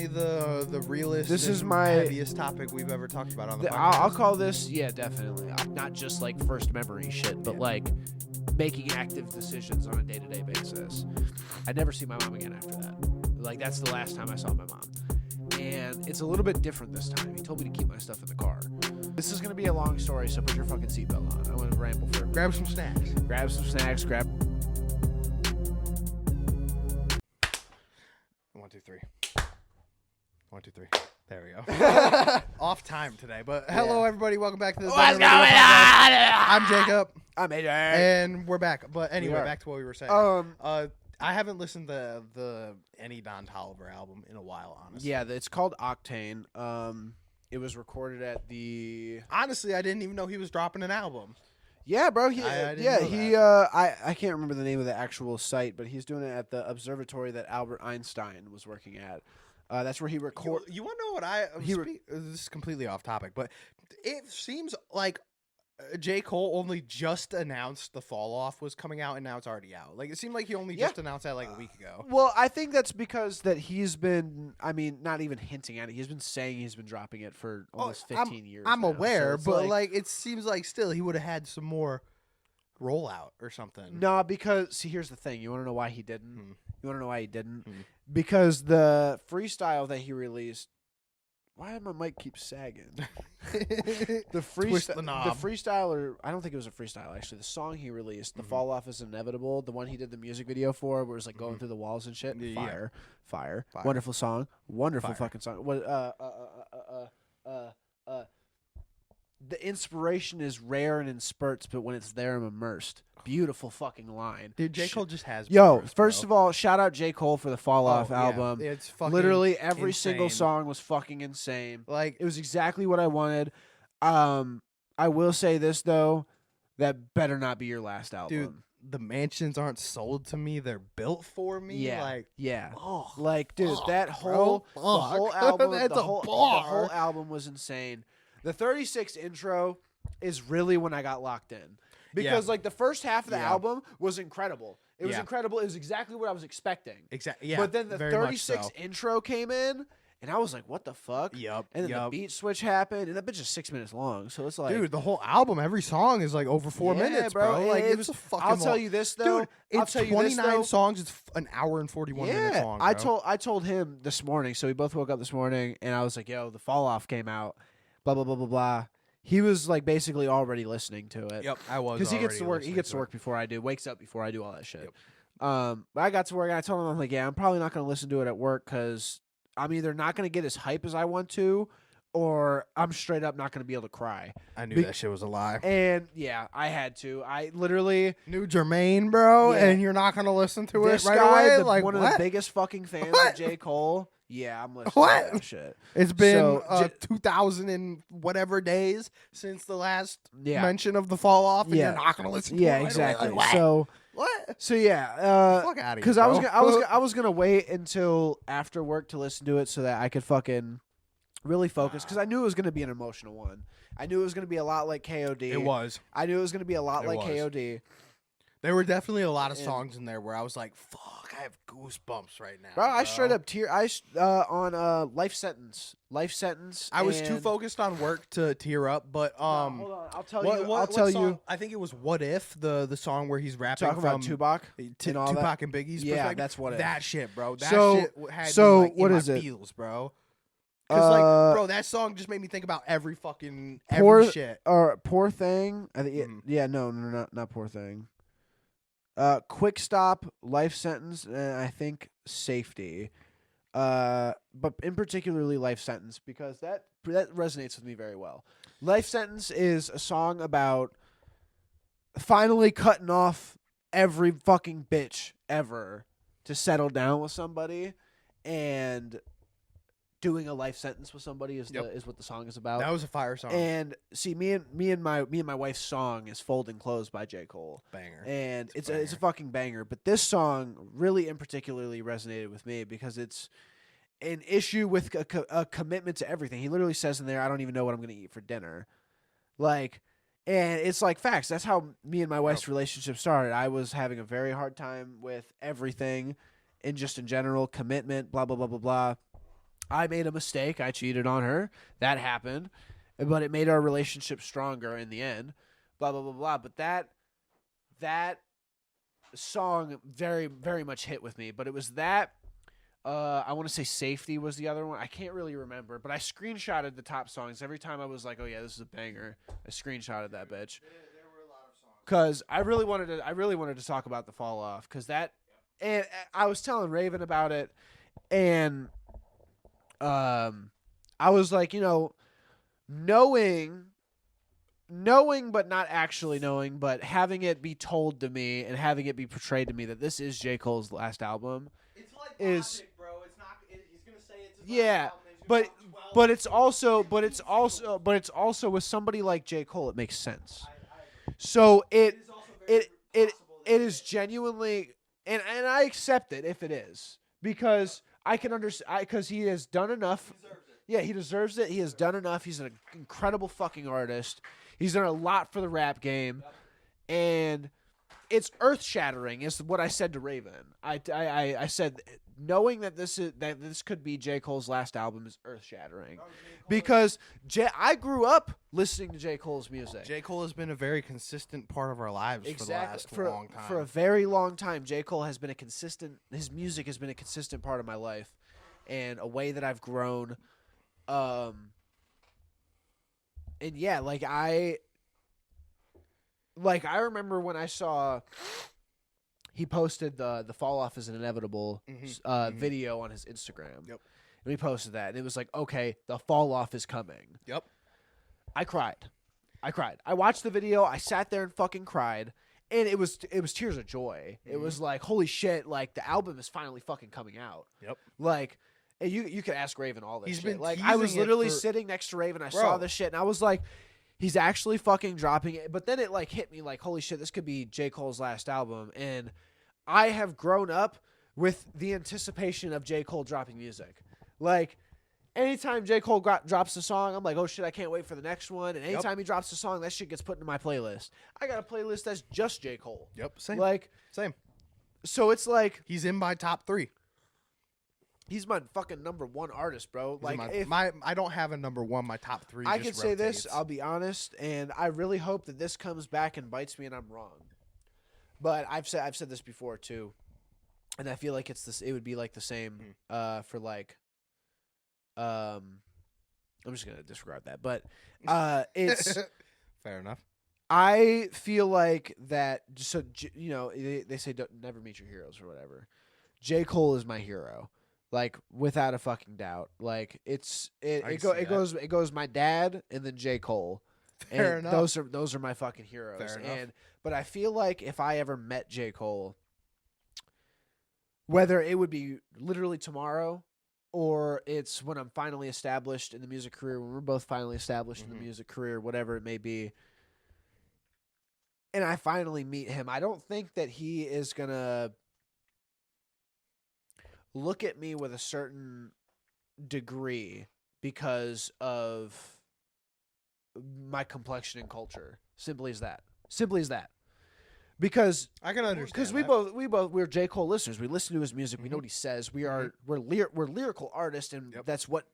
definitely the realest. This is and my heaviest topic we've ever talked about on the podcast. I'll call this, yeah, definitely. Not just like first memory shit, but like making active decisions on a day-to-day basis. I'd never see my mom again after that. Like, that's the last time I saw my mom. And it's a little bit different this time. He told me to keep my stuff in the car. This is going to be a long story, so put your fucking seatbelt on. I want to ramble for a minute. Grab some snacks. Grab some snacks, grab... 1, 2, 3. 1, 2, 3. There we go. Off time today, but hello everybody. Welcome back to the What's going on? I'm Jacob. I'm AJ. And we're back. But anyway, back to what we were saying. I haven't listened to any Don Toliver album in a while, honestly. Yeah, it's called Octane. It was recorded at the... Honestly, I didn't even know he was dropping an album. Yeah, bro. I can't remember the name of the actual site, but he's doing it at the observatory that Albert Einstein was working at. That's where he recorded. You want to know what this is completely off topic, but it seems like J. Cole only just announced the Fall Off was coming out, and now it's already out. Like, it seemed like he only just announced that like a week ago. Well, I think that's because that he's been, not even hinting at it. He's been saying he's been dropping it for almost 15 years. I'm now. aware, So but like it seems like still he would have had some more rollout or something. No, because see, here's the thing. You want to know why he didn't? You want to know why he didn't? Because the freestyle that he released. Why did my mic keep sagging? The freestyle, or I don't think it was a freestyle actually. The song he released, "The Fall Off Is Inevitable," the one he did the music video for, where it was like going through the walls and shit. Fire. Wonderful song, wonderful fucking song. What? The inspiration is rare and in spurts, but when it's there, I'm immersed. Beautiful fucking line. Dude, J. Cole just has first of all, shout out J. Cole for the Fall Off album. Yeah. It's fucking literally every insane. single song was fucking insane. Like, it was exactly what I wanted. I will say this though, that better not be your last album. Dude, the mansions aren't sold to me, they're built for me. Yeah. Oh, like, dude, that whole album the whole album was insane. The 36 intro is really when I got locked in. Because like the first half of the album was incredible. It was incredible. It was exactly what I was expecting. Exactly. Yeah. But then the 36 intro came in, and I was like, "What the fuck?" Yep. And then the beat switch happened, and that bitch is 6 minutes long. So it's like, dude, the whole album, every song is like over 4 minutes, bro. Like it's a fucking. I'll tell you this though, dude. It's 29 songs. It's an hour and 41 minutes long. Bro. I told him this morning. So we both woke up this morning, and I was like, "Yo, the Fall Off came out." Blah blah blah blah blah. He was like basically already listening to it. Yep, I was. Because he gets to work. He gets to work before I do. Wakes up before I do all that shit. But I got to work and I told him, I'm like, yeah, I'm probably not going to listen to it at work because I'm either not going to get as hype as I want to, or I'm straight up not going to be able to cry. I knew that shit was a lie. And yeah, I had to. I literally knew Jermaine, bro, and you're not going to listen to it right away. Like one of the biggest fucking fans of J. Cole. Yeah, I'm listening to that shit. It's been 2,000 and whatever days since the last mention of the Fall Off, and you're not gonna listen to it. Yeah, exactly. Like, so what? So yeah, fuck out of here. Because I was gonna wait until after work to listen to it so that I could fucking really focus. Because I knew it was gonna be an emotional one. I knew it was gonna be a lot like KOD. It was. I knew it was gonna be a lot like KOD. There were definitely a lot of songs in there where I was like, "Fuck, I have goosebumps right now." Bro, I straight up tear. On Life Sentence. I was too focused on work to tear up, but hold on, I'll tell you. I'll tell you. I think it was "What If," the song where he's rapping talking about Tupac and all Tupac and Biggie's perspective. That's what it is. That shit, bro. That shit had me like what in is my it? feels, bro. Because like, bro, that song just made me think about every shit. Or Poor Thing. I think. Yeah, no, not Poor Thing. Quick Stop, Life Sentence, and I think Safety. But in particularly Life Sentence, because that resonates with me very well. Life Sentence is a song about finally cutting off every fucking bitch ever to settle down with somebody, and doing a life sentence with somebody is what the song is about. That was a fire song. And see, me and my wife's song is "Folding Clothes" by J. Cole. Banger. And it's a fucking banger. But this song really in particularly resonated with me because it's an issue with a commitment to everything. He literally says in there, "I don't even know what I'm going to eat for dinner." Like, and it's like facts. That's how me and my wife's relationship started. I was having a very hard time with everything and just in general, commitment, blah, blah, blah, blah, blah. I made a mistake. I cheated on her. That happened, but it made our relationship stronger in the end. Blah blah blah blah. But that song very very much hit with me. But it was that. I want to say Safety was the other one. I can't really remember, but I screenshotted the top songs every time I was like, "Oh yeah, this is a banger." I screenshotted that bitch. There were a lot of songs. Cause I really wanted to talk about the Fall Off. Cause and I was telling Raven about it, and I was like, knowing but not actually knowing, but having it be told to me and having it be portrayed to me that this is J. Cole's last album. It's like is Logic, bro. It's not. He's gonna say it's his yeah, last album, and he's gonna but it's also with somebody like J. Cole, it makes sense. So it is genuinely, and I accept it if it is, because I can understand, because he has done enough. Yeah, he deserves it. He has done enough. He's an incredible fucking artist. He's done a lot for the rap game, and it's earth shattering. Is what I said to Raven. I said, knowing that this could be J. Cole's last album is earth shattering, because I grew up listening to J. Cole's music. J. Cole has been a very consistent part of our lives for the last long time. For a very long time, J. Cole has been his music has been a consistent part of my life, and a way that I've grown. And yeah, I remember when I saw he posted the Fall Off is an Inevitable video on his Instagram. Yep. And he posted that, and it was like, okay, the Fall Off is coming. Yep. I cried. I watched the video. I sat there and fucking cried, and it was tears of joy. It was like, holy shit! Like, the album is finally fucking coming out. Yep. Like, and you could ask Raven all this He's shit. been Like, I was literally for... sitting next to Raven. I saw this shit, and I was like, he's actually fucking dropping it. But then it like hit me like, holy shit, this could be J. Cole's last album. And I have grown up with the anticipation of J. Cole dropping music. Like, anytime J. Cole drops a song, I'm like, oh shit, I can't wait for the next one. And anytime he drops a song, that shit gets put into my playlist. I got a playlist that's just J. Cole. Yep, same. Like, same. So it's like, he's in my top 3. He's my fucking number 1 artist, bro. Like, I don't have a number 1. My top 3. I can say this. I'll be honest, and I really hope that this comes back and bites me, and I'm wrong. But I've said this before too, and I feel like it's this. It would be like the same for like. I'm just gonna disregard that, but it's fair enough. I feel like that. So they say don't never meet your heroes or whatever. J. Cole is my hero. Like, without a fucking doubt. Like, it goes my dad and then J. Cole. Fair enough. Those are my fucking heroes. Fair enough. But I feel like if I ever met J. Cole, whether it would be literally tomorrow or it's when I'm finally established in the music career, when we're both finally established in the music career, whatever it may be, and I finally meet him, I don't think that he is gonna look at me with a certain degree because of my complexion and culture. Simple as that. Because I can understand. Because we're J. Cole listeners. We listen to his music. We know what he says. We're lyrical artists, and that's what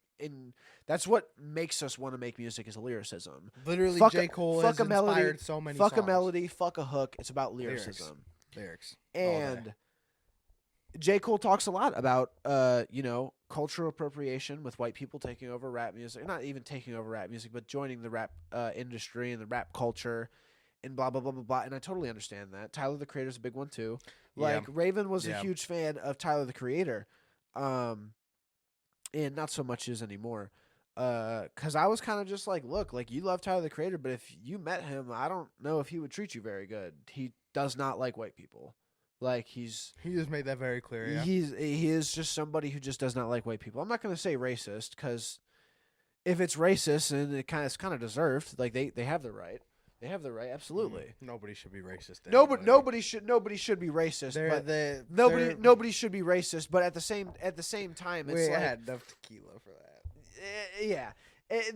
makes us want to make music is a lyricism. Literally, J. Cole has inspired so many. Fuck a melody. Fuck a hook. It's about lyricism. Lyrics. And J. Cole talks a lot about, cultural appropriation with white people taking over rap music. Not even taking over rap music, but joining the rap industry and the rap culture and blah, blah, blah, blah, blah. And I totally understand that. Tyler, the Creator's a big one, too. Like, Raven was a huge fan of Tyler, the Creator. And not so much is anymore. Because I was kind of just like, look, like, you love Tyler, the Creator, but if you met him, I don't know if he would treat you very good. He does not like white people. Like, he just made that very clear. Yeah, he is just somebody who just does not like white people. I'm not going to say racist, because if it's racist, and it's kind of deserved, like they have the right. They have the right, absolutely. Nobody should be racist. Nobody should be racist. Nobody should be racist. But at the same time, it's I like, had enough tequila for that.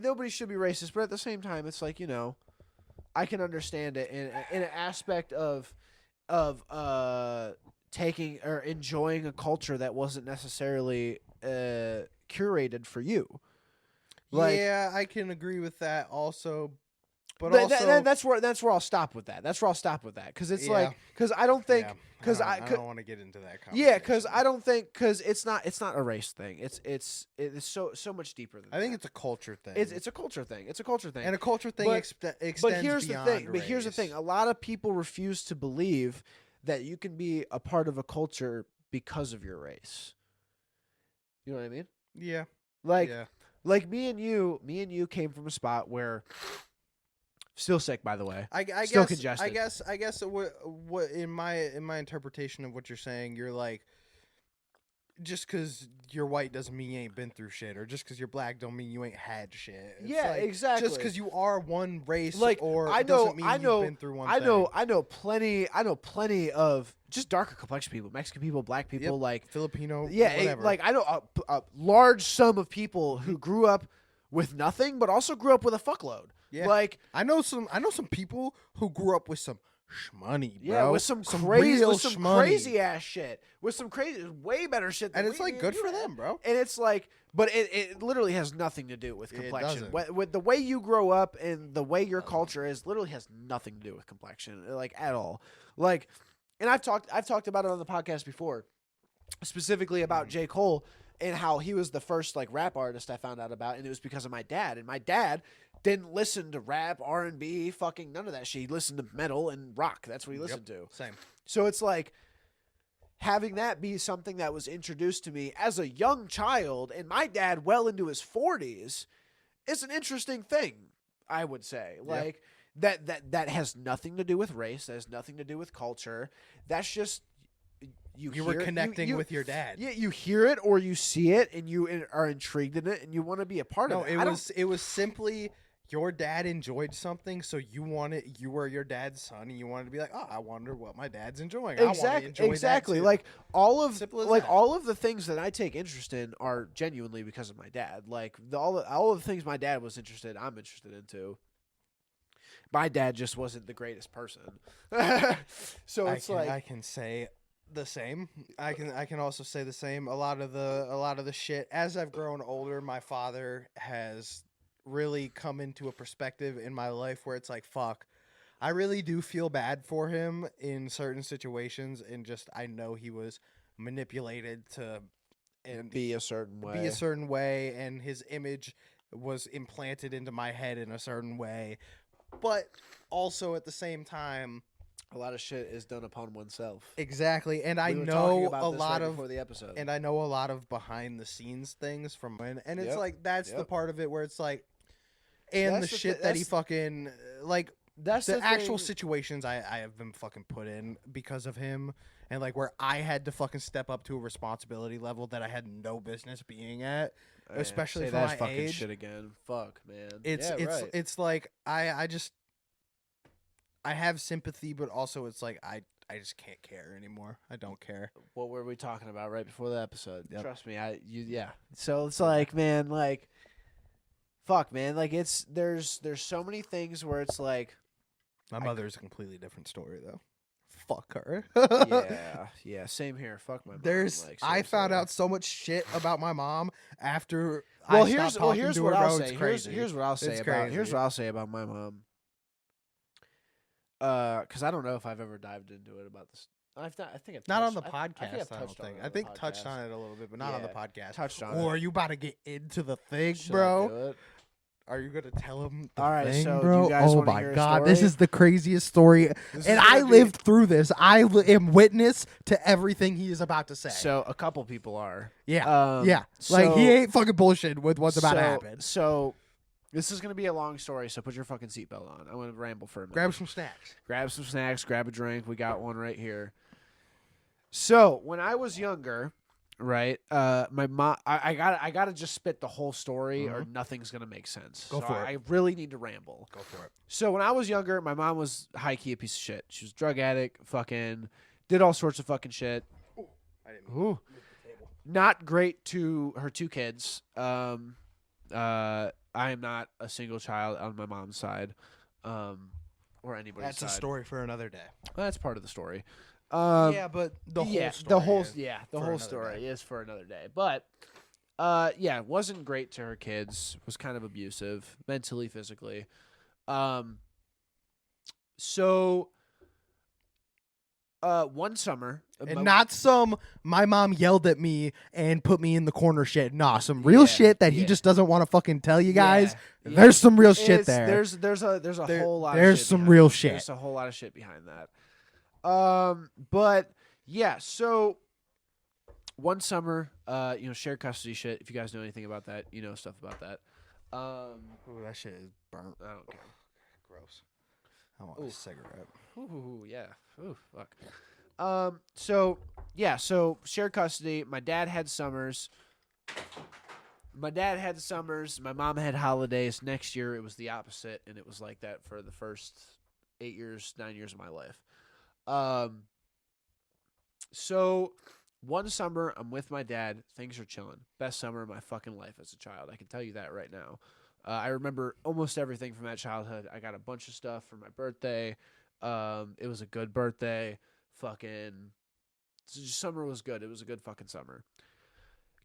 Nobody should be racist. But at the same time, it's like, I can understand it in an aspect of taking or enjoying a culture that wasn't necessarily curated for you. Yeah, I can agree with that also. But also, that's where I'll stop with that. That's where I'll stop with that because it's because I don't think because I don't want to get into that conversation. Yeah, because I don't think because it's not a race thing. It's so much deeper than I think it's a culture thing. It's a culture thing. It's a culture thing, and a culture thing extends but here's beyond the thing. race. But here's the thing. A lot of people refuse to believe that you can be a part of a culture because of your race. You know what I mean? Yeah. Like me and you came from a spot where. Still sick, by the way. I Still guess, congested. I guess what in my interpretation of what you're saying, you're like, just because you're white doesn't mean you ain't been through shit, or just because you're black don't mean you ain't had shit. It's like, exactly. Just because you are one race, like or doesn't mean you've been through one. I know plenty of just darker complexion people, Mexican people, black people, like Filipino. Yeah, whatever. I know a large sum of people who grew up with nothing, but also grew up with a fuckload. Yeah. Like I know some people who grew up with some shmoney, bro. Yeah, with some crazy ass shit. With some crazy way better shit than and it's like good for them, bro. And it's like but it literally has nothing to do with complexion. It With the way you grow up and the way your culture is literally has nothing to do with complexion, like at all. Like and I've talked about it on the podcast before, specifically about J. Cole and how he was the first like rap artist I found out about, and it was because of my dad. And my dad didn't listen to rap, R&B, fucking none of that shit. He listened to metal and rock. That's what he listened to. Same. So it's like having that be something that was introduced to me as a young child, and my dad well into his 40s, is an interesting thing, I would say. Like that has nothing to do with race. That has nothing to do with culture. That's just you were connecting with your dad. Yeah, you hear it or you see it, and you are intrigued in it, and you want to be a part of it. It was simply your dad enjoyed something, so you were your dad's son, and you wanted to be like, oh, I wonder what my dad's enjoying. Exactly. That like all of that. all of the things that I take interest in are genuinely because of my dad. Like all of the things my dad was interested, I'm interested in too. My dad just wasn't the greatest person, so I can say the same. I can also say the same. A lot of the shit as I've grown older, my father has really come into a perspective in my life where it's like, fuck, I really do feel bad for him in certain situations, and just I know he was manipulated to be a certain way, and his image was implanted into my head in a certain way. But also at the same time, a lot of shit is done upon oneself. Exactly, and I know a lot of before the episode. And I know a lot of behind the scenes things from when, and it's like that's the part of it where it's like, and that's the shit that he fucking like. That's the actual situations I have been fucking put in because of him, and like where I had to fucking step up to a responsibility level that I had no business being at, especially for my fucking age. Shit again. Fuck, man. It's like I just. I have sympathy, but also it's like I just can't care anymore. I don't care. What were we talking about right before the episode? Yep. Trust me, So it's like, man, like, fuck, man, like there's so many things where it's like, my mother's a completely different story though. Fuck her. yeah, same here. Fuck my mom. I found out so much shit about my mom after. Here's what I'll say. Here's what I'll say about my mom. Because I don't know if I've ever dived into it about this. I think I've not touched, on the podcast. I think touched on it a little bit, but not on the podcast. Touched on it. Or are you about to get into the thing, bro? Are you gonna tell him the thing, so bro? Do you guys oh my hear god, a story? this is the craziest story, and I lived through this. I am witness to everything he is about to say. So a couple people are. Yeah. Like he ain't fucking bullshit with what's about to happen. So. This is going to be a long story, so put your fucking seatbelt on. I'm going to ramble for a minute. Grab some snacks. Grab a drink. We got one right here. So, when I was younger, right, my mom, I gotta just spit the whole story or nothing's going to make sense. Go for it. I really need to ramble. Go for it. So, when I was younger, my mom was high-key a piece of shit. She was a drug addict, fucking, did all sorts of fucking shit. Ooh, I didn't move the table. Not great to her two kids. I am not a single child on my mom's side, or anybody's side. That's a story for another day. That's part of the story. But the whole story. The whole story is for another day. But Yeah, wasn't great to her kids. Was kind of abusive, mentally, physically. So, one summer, And not some, my mom yelled at me and put me in the corner shit. Nah, some real shit that he just doesn't want to fucking tell you guys. Yeah. There's some real shit there. There's a whole lot. There's of shit some real that. shit. There's a whole lot of shit behind that. But yeah, so one summer, shared custody shit. If you guys know anything about that, you know stuff about that. Ooh, that shit is burnt. I don't care. Gross. I want a cigarette. Ooh, yeah. Ooh, fuck. So shared custody. My dad had summers. My mom had holidays. Next year, it was the opposite, and it was like that for the first 9 years of my life. So one summer, I'm with my dad. Things are chilling. Best summer of my fucking life as a child. I can tell you that right now. I remember almost everything from that childhood. I got a bunch of stuff for my birthday. It was a good birthday. Summer was good. It was a good fucking summer.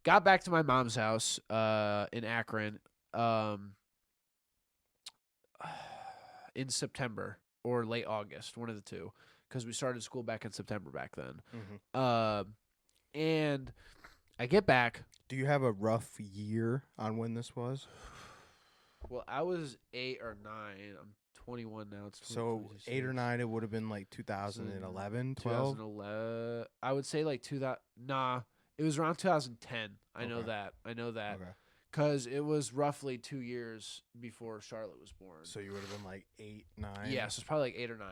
Got back to my mom's house in Akron in September or late August, one of the two, because we started school back in September back then. Mm-hmm. And I get back. Do you have a rough year on when this was? Well, I was 8 or 9. I'm 21 now. It's so 8 or 9. It would have been like 2011, 12. 2011. I would say like 2000. Nah, it was around 2010. I know that. Okay. Because it was roughly 2 years before Charlotte was born. So you would have been like 8, 9. Yeah, so it's probably like 8 or 9.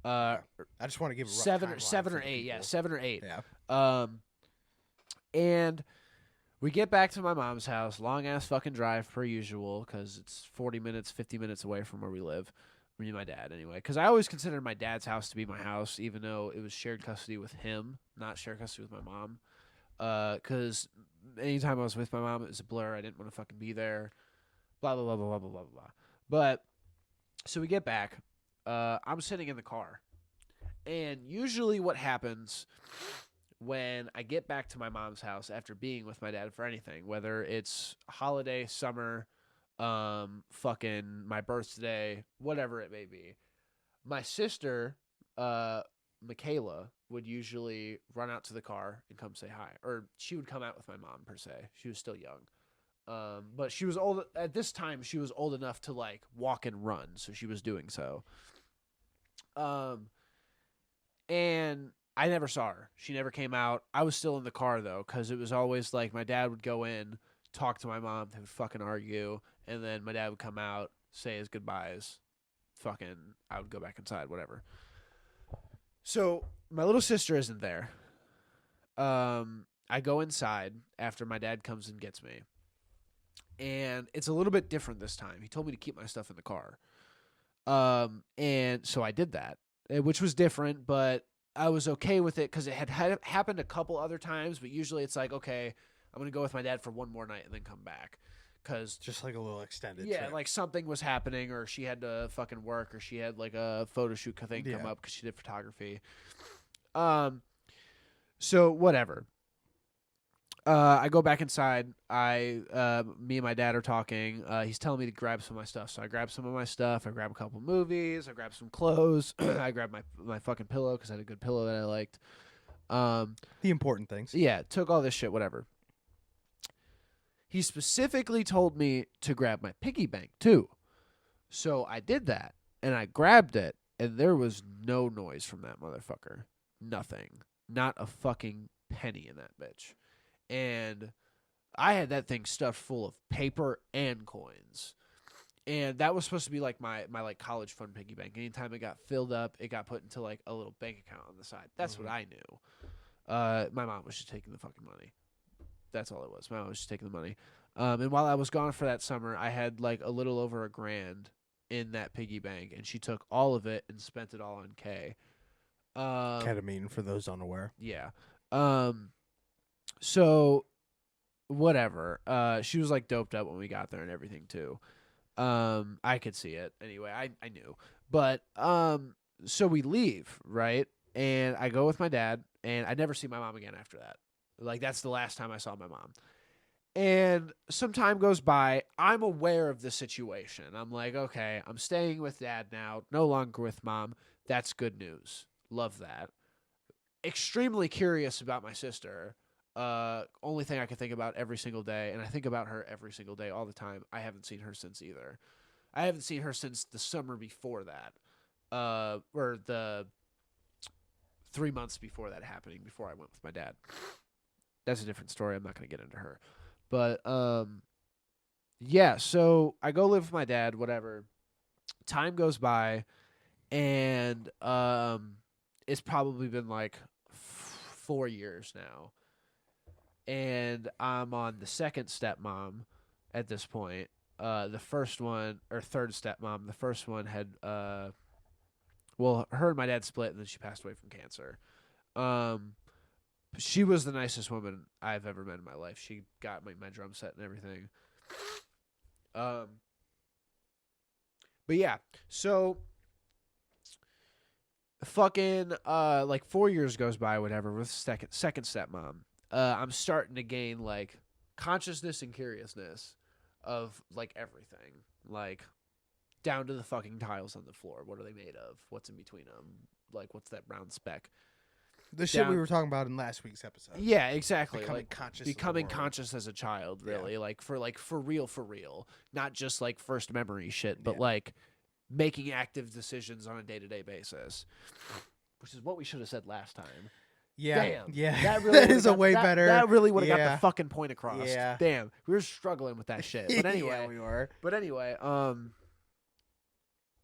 I just want to give a rough seven or eight. Yeah, 7 or 8. Yeah. And we get back to my mom's house. Long ass fucking drive per usual, because it's 40 minutes, 50 minutes away from where we live. Me and my dad, anyway. Because I always considered my dad's house to be my house, even though it was shared custody with him, not shared custody with my mom. Because anytime I was with my mom, it was a blur. I didn't want to fucking be there. Blah, blah, blah, blah, blah, blah, blah, blah. But, so we get back. I'm sitting in the car. And usually what happens when I get back to my mom's house after being with my dad for anything, whether it's holiday, summer, fucking my birthday, whatever it may be, my sister, Michaela, would usually run out to the car and come say hi. Or she would come out with my mom, per se. She was still young. But she was old. At this time, she was old enough to, like, walk and run, so she was doing so. And I never saw her. She never came out. I was still in the car, though, because it was always, like, my dad would go in, talk to my mom, they would fucking argue, and then my dad would come out, say his goodbyes, fucking, I would go back inside, whatever. So, my little sister isn't there. I go inside after my dad comes and gets me. And it's a little bit different this time. He told me to keep my stuff in the car. And so I did that, which was different, but I was okay with it because it had happened a couple other times, but usually it's like, okay, I'm going to go with my dad for one more night and then come back. Cause just like a little extended trip. Like something was happening, or she had to fucking work, or she had like a photo shoot thing come up because she did photography. So whatever. I go back inside. Me and my dad are talking. He's telling me to grab some of my stuff. So I grab some of my stuff. I grab a couple movies. I grab some clothes. I grab my fucking pillow because I had a good pillow that I liked. The important things. Yeah, took all this shit, whatever. He specifically told me to grab my piggy bank, too. So I did that, and I grabbed it, and there was no noise from that motherfucker. Nothing. Not a fucking penny in that bitch. And I had that thing stuffed full of paper and coins. And that was supposed to be like my like college fund piggy bank. Anytime it got filled up, it got put into like a little bank account on the side. That's what I knew. My mom was just taking the fucking money. That's all it was. My mom was just taking the money. And while I was gone for that summer, I had like a little over $1,000 in that piggy bank, and she took all of it and spent it all on K. Ketamine, for those unaware. Yeah. So whatever. She was like doped up when we got there and everything too. I could see it anyway. I knew. But so we leave, right? And I go with my dad, and I never see my mom again after that. Like, that's the last time I saw my mom. And some time goes by. I'm aware of the situation. I'm like, okay, I'm staying with dad now, no longer with mom. That's good news. Love that. Extremely curious about my sister. Only thing I can think about every single day, and I think about her every single day all the time. I haven't seen her since either. I haven't seen her since the summer before that. Or the 3 months before that happening, before I went with my dad. That's a different story. I'm not going to get into her. But, yeah, so I go live with my dad, whatever. Time goes by, and it's probably been like 4 years now. And I'm on the second stepmom at this point. The first one, or third stepmom, the first one had, well, her and my dad split, and then she passed away from cancer. She was the nicest woman I've ever met in my life. She got my drum set and everything. But yeah, so fucking like 4 years goes by, whatever, with second stepmom. I'm starting to gain like consciousness and curiousness of like everything, like down to the fucking tiles on the floor. What are they made of? What's in between them? Like, what's that brown speck? The shit we were talking about in last week's episode. Yeah, exactly. Becoming conscious as a child, really. Yeah. For real. Not just like first memory shit, but like making active decisions on a day-to-day basis. Which is what we should have said last time. Yeah. Damn. Yeah. That really is a way better. That really would have got the fucking point across. Yeah. Damn. We were struggling with that shit. But anyway. Yeah, we were. But anyway,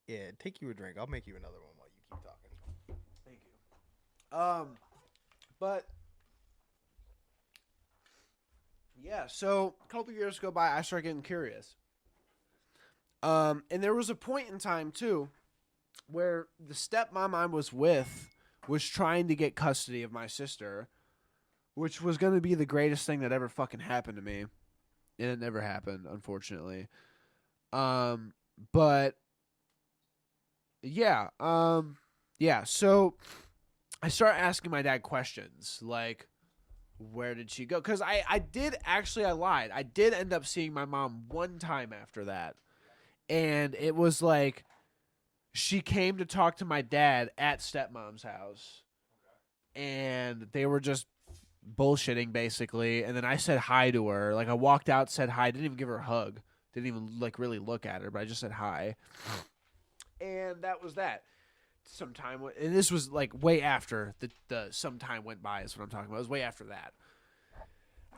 yeah, take you a drink. I'll make you another one while you keep talking. Thank you. But yeah, so a couple years go by, I start getting curious. And there was a point in time too where the stepmom I was with was trying to get custody of my sister, which was going to be the greatest thing that ever fucking happened to me. And it never happened, unfortunately. But yeah, so I start asking my dad questions like, where did she go? Because I lied. I did end up seeing my mom one time after that. And it was like, she came to talk to my dad at stepmom's house. And they were just bullshitting, basically. And then I said hi to her. Like, I walked out, said hi. Didn't even give her a hug. Didn't even, like, really look at her. But I just said hi. And that was that. And this was, like, way after the some time went by is what I'm talking about. It was way after that.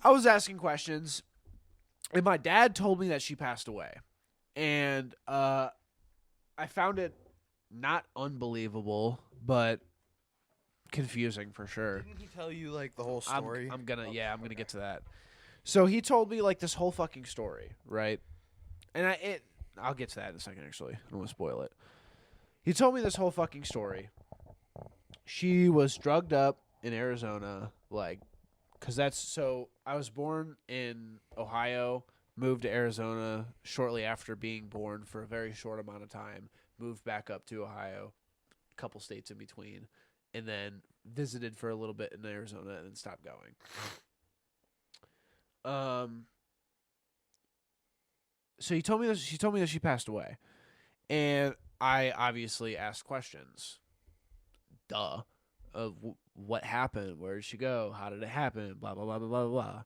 I was asking questions. And my dad told me that she passed away. And I found it not unbelievable, but confusing for sure. Didn't he tell you like the whole story? I'm gonna get to that. So he told me like this whole fucking story, right? And I'll get to that in a second. Actually, I don't want to spoil it. He told me this whole fucking story. She was drugged up in Arizona, like, I was born in Ohio. Moved to Arizona shortly after being born for a very short amount of time. Moved back up to Ohio, a couple states in between, and then visited for a little bit in Arizona and then stopped going. So she told me that she passed away, and I obviously asked questions. Duh, of what happened? Where did she go? How did it happen? Blah blah blah blah blah blah.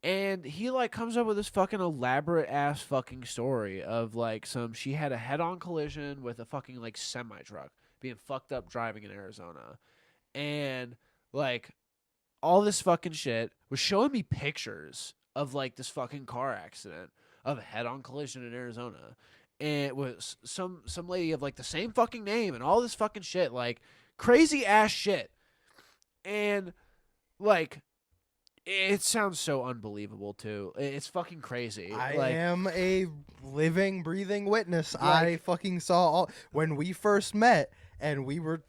And he, like, comes up with this fucking elaborate-ass fucking story of, like, she had a head-on collision with a fucking, like, semi-truck being fucked up driving in Arizona. And, like, all this fucking shit was showing me pictures of, like, this fucking car accident of a head-on collision in Arizona. And it was some lady of, like, the same fucking name and all this fucking shit, like, crazy-ass shit. And, like, it sounds so unbelievable, too. It's fucking crazy. I am a living, breathing witness. I fucking saw when we first met and we were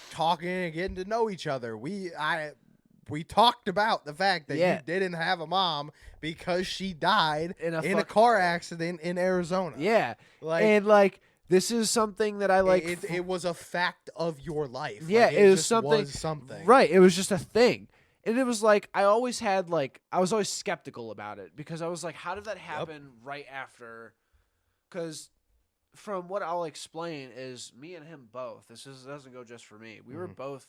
talking and getting to know each other. We talked about the fact that you didn't have a mom because she died in a car accident in Arizona. Yeah. And this is something that I like. It was a fact of your life. Yeah, it was something. Was something. Right. It was just a thing. And it was like I was always skeptical about it because I was like, how did that happen right after? Because from what I'll explain is me and him both. Doesn't go just for me. We were both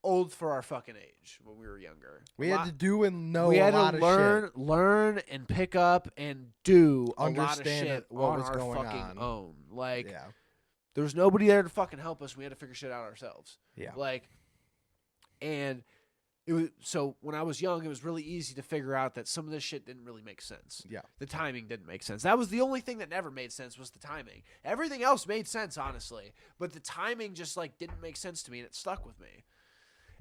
old for our fucking age when we were younger. We had to do and know we a had lot to of shit. learn and pick up and do a lot of Understand shit what on was our going fucking on. own. Like, Yeah. there was nobody there to fucking help us. We had to figure shit out ourselves. Yeah. Like, and it was, so when I was young, it was really easy to figure out that some of this shit didn't really make sense. Yeah. The timing didn't make sense. That was the only thing that never made sense was the timing. Everything else made sense, honestly. But the timing just, like, didn't make sense to me, and it stuck with me.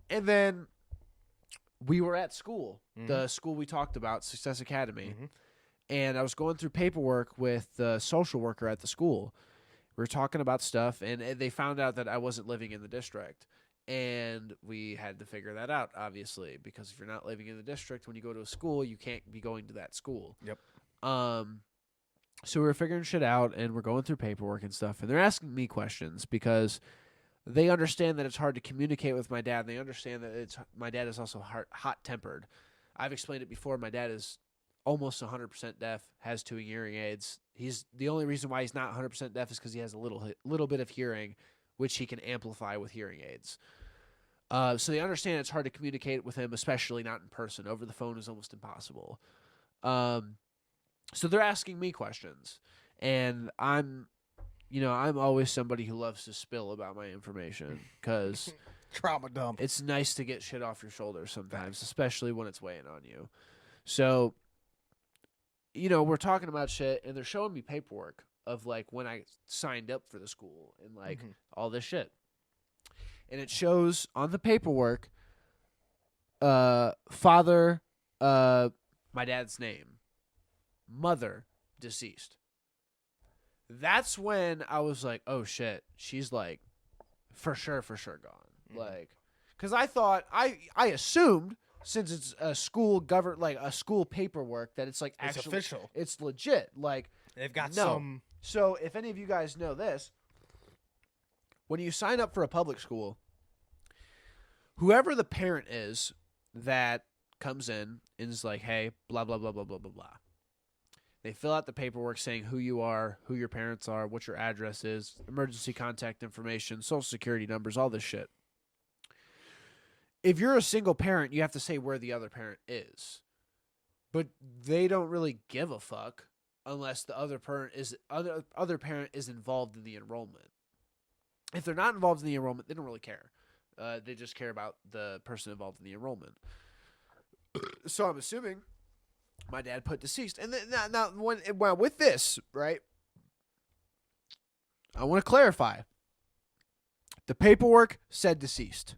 And then we were at school, the school we talked about, Success Academy. And I was going through paperwork with the social worker at the school. We were talking about stuff, and they found out that I wasn't living in the district. And we had to figure that out, obviously, because if you're not living in the district, when you go to a school, you can't be going to that school. Yep. So we were figuring shit out, and we're going through paperwork and stuff, and they're asking me questions because they understand that it's hard to communicate with my dad. And they understand that my dad is also hot-tempered. I've explained it before. My dad is almost 100% deaf, has 2 hearing aids. He's the only reason why he's not 100% deaf is because he has a little bit of hearing, which he can amplify with hearing aids. So they understand it's hard to communicate with him, especially not in person. Over the phone is almost impossible. So they're asking me questions, and I'm always somebody who loves to spill about my information because trauma dump. It's nice to get shit off your shoulders sometimes, especially when it's weighing on you. So, we're talking about shit, and they're showing me paperwork of, like, when I signed up for the school and, like, all this shit. And it shows on the paperwork, father, my dad's name, mother, deceased. That's when I was like, oh, shit, she's, like, for sure gone. Like, because I thought, I assumed, since it's a school a school paperwork, that it's, like, It's actually official. It's legit. Like, they've got no. some. So if any of you guys know this, when you sign up for a public school, whoever the parent is that comes in and is like, hey, blah, blah, blah, blah, blah, blah, blah. They fill out the paperwork saying who you are, who your parents are, what your address is, emergency contact information, social security numbers, all this shit. If you're a single parent, you have to say where the other parent is. But they don't really give a fuck unless the other parent is involved in the enrollment. If they're not involved in the enrollment, they don't really care. They just care about the person involved in the enrollment. So I'm assuming my dad put deceased. And then, now with this, right, I want to clarify. The paperwork said deceased.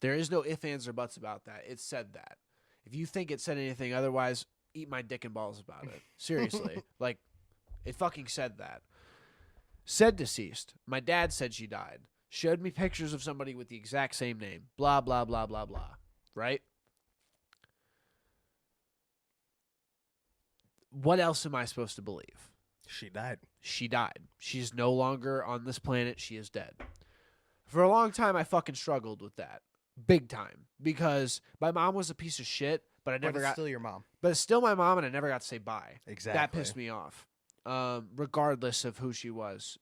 There is no ifs, ands, or buts about that. It said that. If you think it said anything otherwise, eat my dick and balls about it. Seriously. Like, it fucking said that. Said deceased. My dad said she died. Showed me pictures of somebody with the exact same name. Blah, blah, blah, blah, blah. Right? What else am I supposed to believe? She died. She died. She's no longer on this planet. She is dead. For a long time, I fucking struggled with that. Big time. Because my mom was a piece of shit, but it's still your mom. But it's still my mom, and I never got to say bye. Exactly. That pissed me off. Regardless of who she was.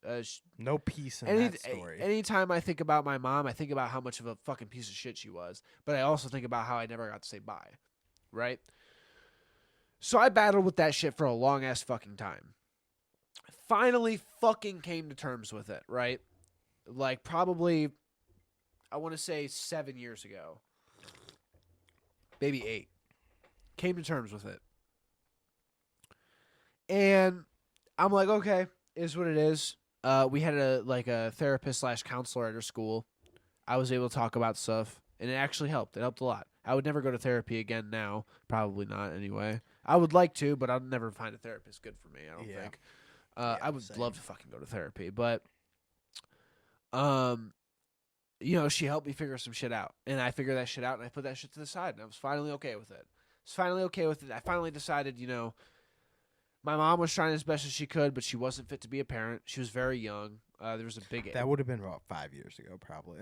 No peace in that story. Anytime I think about my mom, I think about how much of a fucking piece of shit she was. But I also think about how I never got to say bye. Right? So I battled with that shit for a long-ass fucking time. Finally fucking came to terms with it, right? Like, probably, I want to say 7 years ago. Maybe 8. Came to terms with it. And I'm like, okay, is what it is. We had a therapist / counselor at our school. I was able to talk about stuff, and it actually helped. It helped a lot. I would never go to therapy again now. Probably not anyway. I would like to, but I'll never find a therapist good for me, I don't think. I would love to fucking go to therapy, but she helped me figure some shit out. And I figured that shit out, and I put that shit to the side, and I was finally okay with it. I finally decided, my mom was trying as best as she could, but she wasn't fit to be a parent. She was very young. There was a big... That would have been about 5 years ago, probably.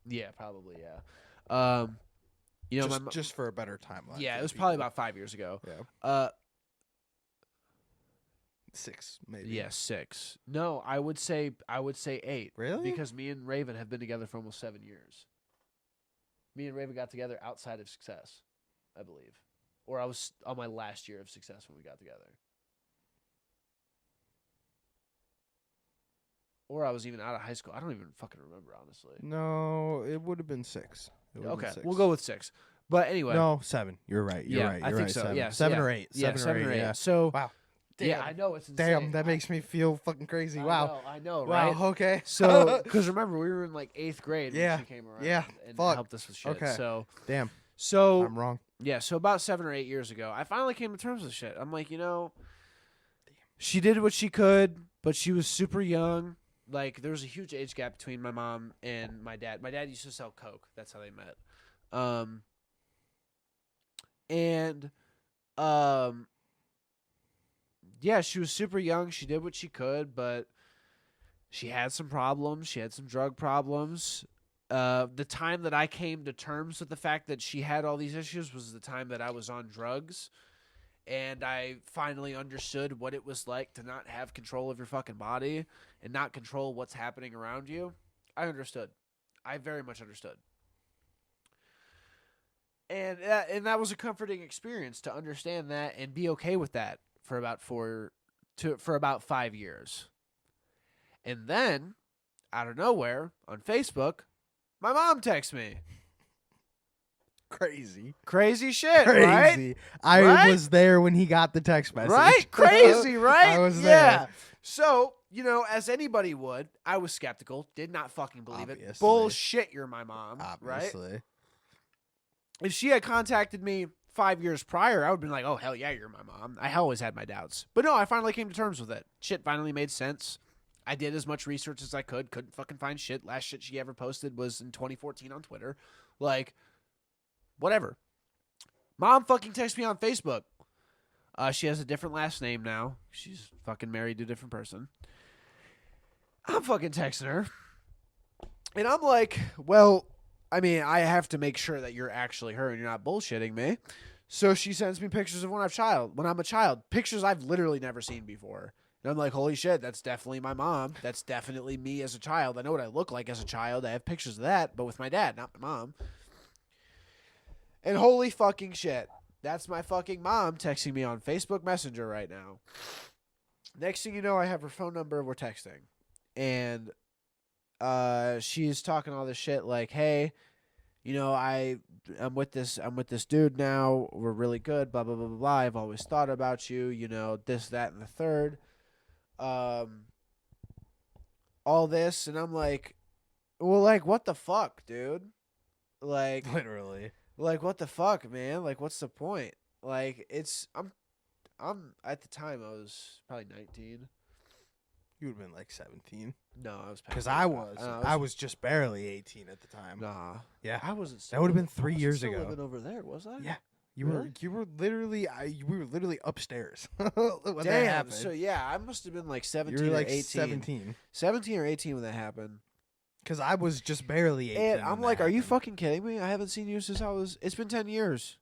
Yeah, probably, yeah. You know, just for a better timeline. Yeah, it was probably about 5 years ago. Yeah. 6, maybe. Yeah, 6. No, I would say 8. Really? Because me and Raven have been together for almost 7 years. Me and Raven got together outside of Success, I believe. Or I was on my last year of Success when we got together. Or I was even out of high school. I don't even fucking remember, honestly. No, it would have been 6. Okay, we'll go with 6. But anyway. No, 7. You're right. You're right. I think so. 7. Yeah, 7 or 8. 7 or 8. Yeah. So, wow. Damn. Yeah, I know. It's insane. Damn, that makes me feel fucking crazy. Wow. I know, right? Wow, okay. So, because remember, we were in like 8th grade yeah. when she came around and fuck. helped us with shit. Okay. So, damn. So, I'm wrong. Yeah, so about 7 or 8 years ago, I finally came to terms with shit. I'm like, she did what she could, but she was super young. Like, there was a huge age gap between my mom and my dad. My dad used to sell coke. That's how they met. Yeah, she was super young. She did what she could, but she had some problems. She had some drug problems. The time that I came to terms with the fact that she had all these issues was the time that I was on drugs. And I finally understood what it was like to not have control of your fucking body and not control what's happening around you. I understood. I very much understood. And that was a comforting experience to understand that and be okay with that for about 5 years. And then, out of nowhere, on Facebook, my mom texts me. Crazy shit, right? I was there when he got the text message. Right? Crazy, right? I was there. Yeah. So, as anybody would, I was skeptical. Did not fucking believe it. Bullshit, you're my mom. Obviously. Right? If she had contacted me 5 years prior, I would have been like, oh, hell yeah, you're my mom. I always had my doubts. But no, I finally came to terms with it. Shit finally made sense. I did as much research as I could. Couldn't fucking find shit. Last shit she ever posted was in 2014 on Twitter. Like, whatever. Mom fucking texts me on Facebook. She has a different last name now. She's fucking married to a different person. I'm fucking texting her. And I'm like, well, I mean, I have to make sure that you're actually her and you're not bullshitting me. So she sends me pictures of when I'm a child. Pictures I've literally never seen before. And I'm like, holy shit, that's definitely my mom. That's definitely me as a child. I know what I look like as a child. I have pictures of that, but with my dad, not my mom. And holy fucking shit, that's my fucking mom texting me on Facebook Messenger right now. Next thing you know, I have her phone number. We're texting. And she's talking all this shit like, hey, I'm with this dude now. We're really good, blah, blah, blah, blah, blah. I've always thought about you, this, that, and the third. All this. And I'm like, well, like, what the fuck, dude? Like, literally. Like, what the fuck, man? Like, what's the point? Like, I'm at the time, I was probably 19. You would have been like 17. No, I was because I was just barely 18 at the time. Nah, yeah, I wasn't. That would have been 3 years ago. Living over there, was I? Yeah, you were literally we were literally upstairs. when that happened. So yeah, I must have been like 17 you were like or 18. 17 or 18 when that happened. Because I was just barely 18. And I'm like, are you fucking kidding me? I haven't seen you since it's been 10 years.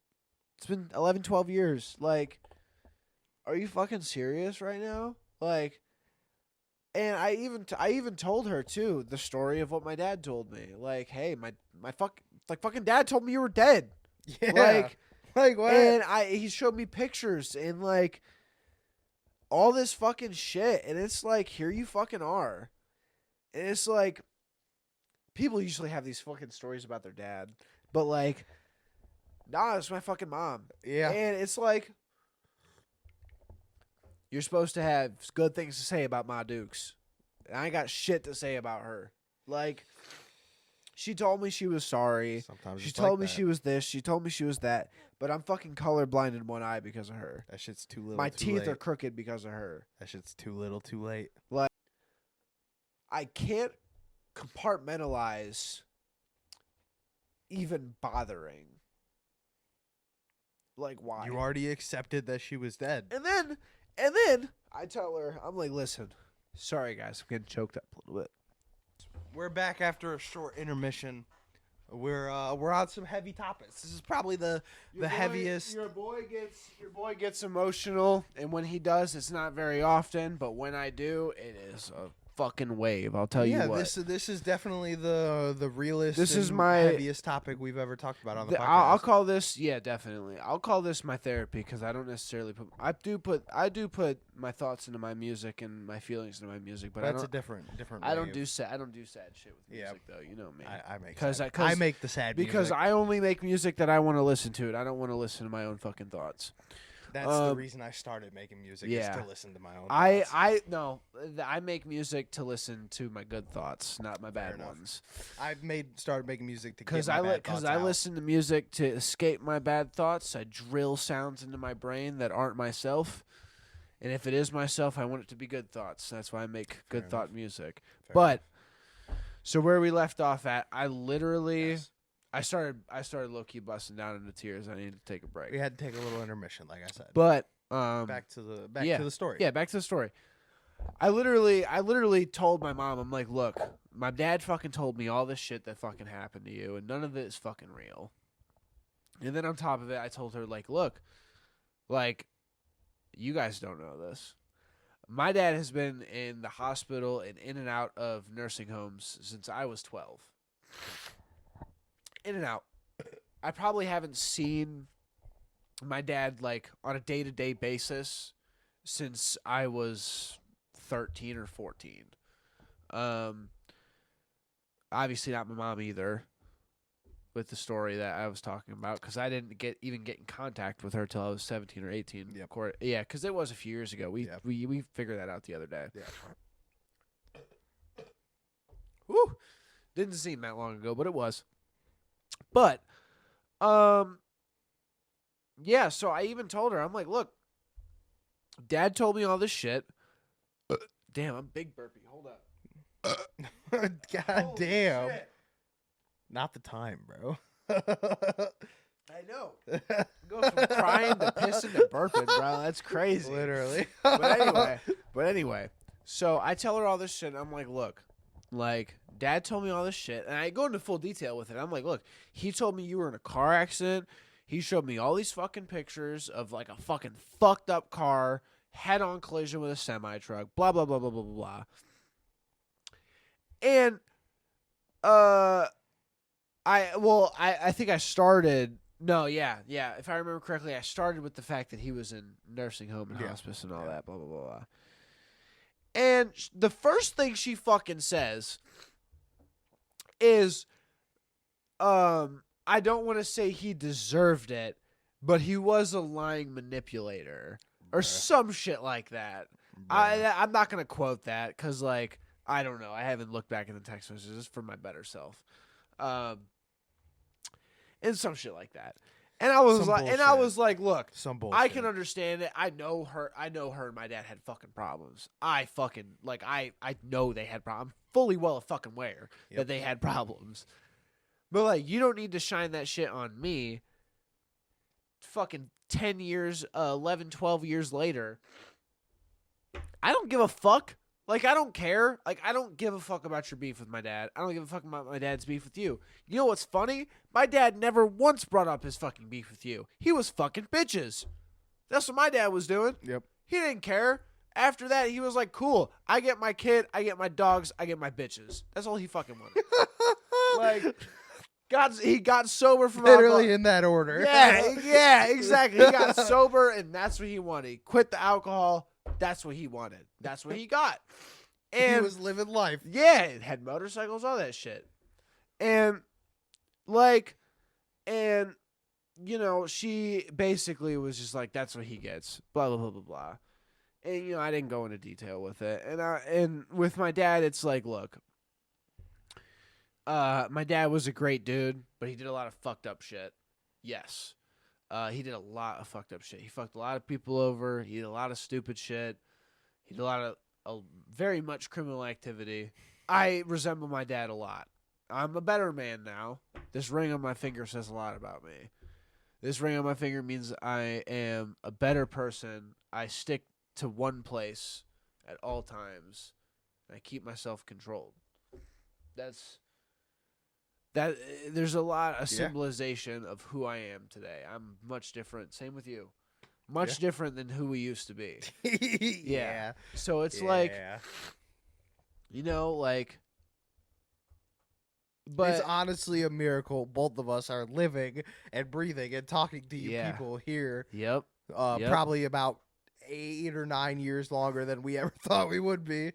It's been 11, 12 years. Like, are you fucking serious right now? Like, and I even told her too the story of what my dad told me. Like, hey, my fucking dad told me you were dead. Yeah. Like what? And he showed me pictures and like all this fucking shit, and it's like, here you fucking are. And it's like, people usually have these fucking stories about their dad, but like, nah, it's my fucking mom. Yeah. And it's like, you're supposed to have good things to say about my Dukes. And I ain't got shit to say about her. Like, she told me she was sorry. Sometimes she told me she was this. She told me she was that. But I'm fucking colorblind in one eye because of her. That shit's too little. My teeth are crooked because of her. That shit's too little, too late. Like, I can't compartmentalize even bothering. Like, why? You already accepted that she was dead. And then I tell her, I'm like, listen, sorry guys, I'm getting choked up a little bit. We're back after a short intermission. We're on some heavy topics. This is probably the heaviest. Your boy gets emotional, and when he does, it's not very often. But when I do, it is a fucking wave. I'll tell you what. This is definitely the realest. This is and my heaviest topic we've ever talked about on the podcast. I'll call this, definitely. I'll call this my therapy because I don't necessarily I do put my thoughts into my music and my feelings into my music, but that's a different. I don't do sad shit with music though. You know me. I make I make the sad music. because I only make music that I want to listen to, and I don't want to listen to my own fucking thoughts. That's the reason I started making music. Is to listen to my own. Thoughts. I make music to listen to my good thoughts, not my bad ones. Started making music to because I listen to music to escape my bad thoughts. I drill sounds into my brain that aren't myself, and if it is myself, I want it to be good thoughts. That's why I make good thought music. So where we left off at, I literally. Yes. I started low key busting down into tears. I needed to take a break. We had to take a little intermission, like I said. But back to the story. Yeah, back to the story. I literally told my mom, I'm like, look, my dad fucking told me all this shit that fucking happened to you, and none of it is fucking real. And then on top of it, I told her, like, look, like, you guys don't know this. My dad has been in the hospital and in and out of nursing homes since I was 12. In and out. I probably haven't seen my dad like on a day-to-day basis since I was 13 or 14. Obviously not my mom either with the story that I was talking about because I didn't even get in contact with her till I was 17 or 18. Yep. Yeah, because it was a few years ago. We figured that out the other day. Yeah. Woo! Didn't seem that long ago, but it was. But, yeah, so I even told her, I'm like, look, Dad told me all this shit. Damn, I'm big burpy. Hold up. God damn. Shit. Not the time, bro. I know. Go from crying to pissing to burping, bro. That's crazy. Literally. But anyway, so I tell her all this shit, and I'm like, look, like, Dad told me all this shit, and I go into full detail with it. I'm like, look, he told me you were in a car accident. He showed me all these fucking pictures of, like, a fucking fucked up car, head-on collision with a semi-truck, blah, blah, blah, blah, blah, blah, blah. And, I think I started, if I remember correctly, I started with the fact that he was in nursing home and hospice and all that, blah, blah, blah, blah. And the first thing she fucking says is, I don't want to say he deserved it, but he was a lying manipulator or some shit like that. I'm not going to quote that because, like, I don't know. I haven't looked back in the text messages for my better self. And some shit like that. And I was like, look, some bullshit. I can understand it. I know her and my dad had fucking problems. I know they had problems. I'm fully well fucking aware that they had problems. But, like, you don't need to shine that shit on me. Fucking 10 years, 11, 12 years later. I don't give a fuck. Like, I don't care. Like, I don't give a fuck about your beef with my dad. I don't give a fuck about my dad's beef with you. You know what's funny? My dad never once brought up his fucking beef with you. He was fucking bitches. That's what my dad was doing. Yep. He didn't care. After that, he was like, cool. I get my kid. I get my dogs. I get my bitches. That's all he fucking wanted. Like, he got sober from literally in that order. Yeah, exactly. He got sober, and that's what he wanted. He quit the alcohol. That's what he wanted. That's what he got. And he was living life. Yeah, it had motorcycles, all that shit. And, you know, she basically was just like, that's what he gets. Blah, blah, blah, blah, blah. And, you know, I didn't go into detail with it. And with my dad, it's like, look, my dad was a great dude, but he did a lot of fucked up shit. Yes. He did a lot of fucked up shit. He fucked a lot of people over. He did a lot of stupid shit. He did a lot of very much criminal activity. I resemble my dad a lot. I'm a better man now. This ring on my finger says a lot about me. This ring on my finger means I am a better person. I stick to one place at all times. I keep myself controlled. That's that there's a lot of symbolization of who I am today. I'm much different. Same with you. Much different than who we used to be. Yeah. So it's like, you know, like, but it's honestly a miracle both of us are living and breathing and talking to you people here. Yep. Probably about 8 or 9 years longer than we ever thought we would be.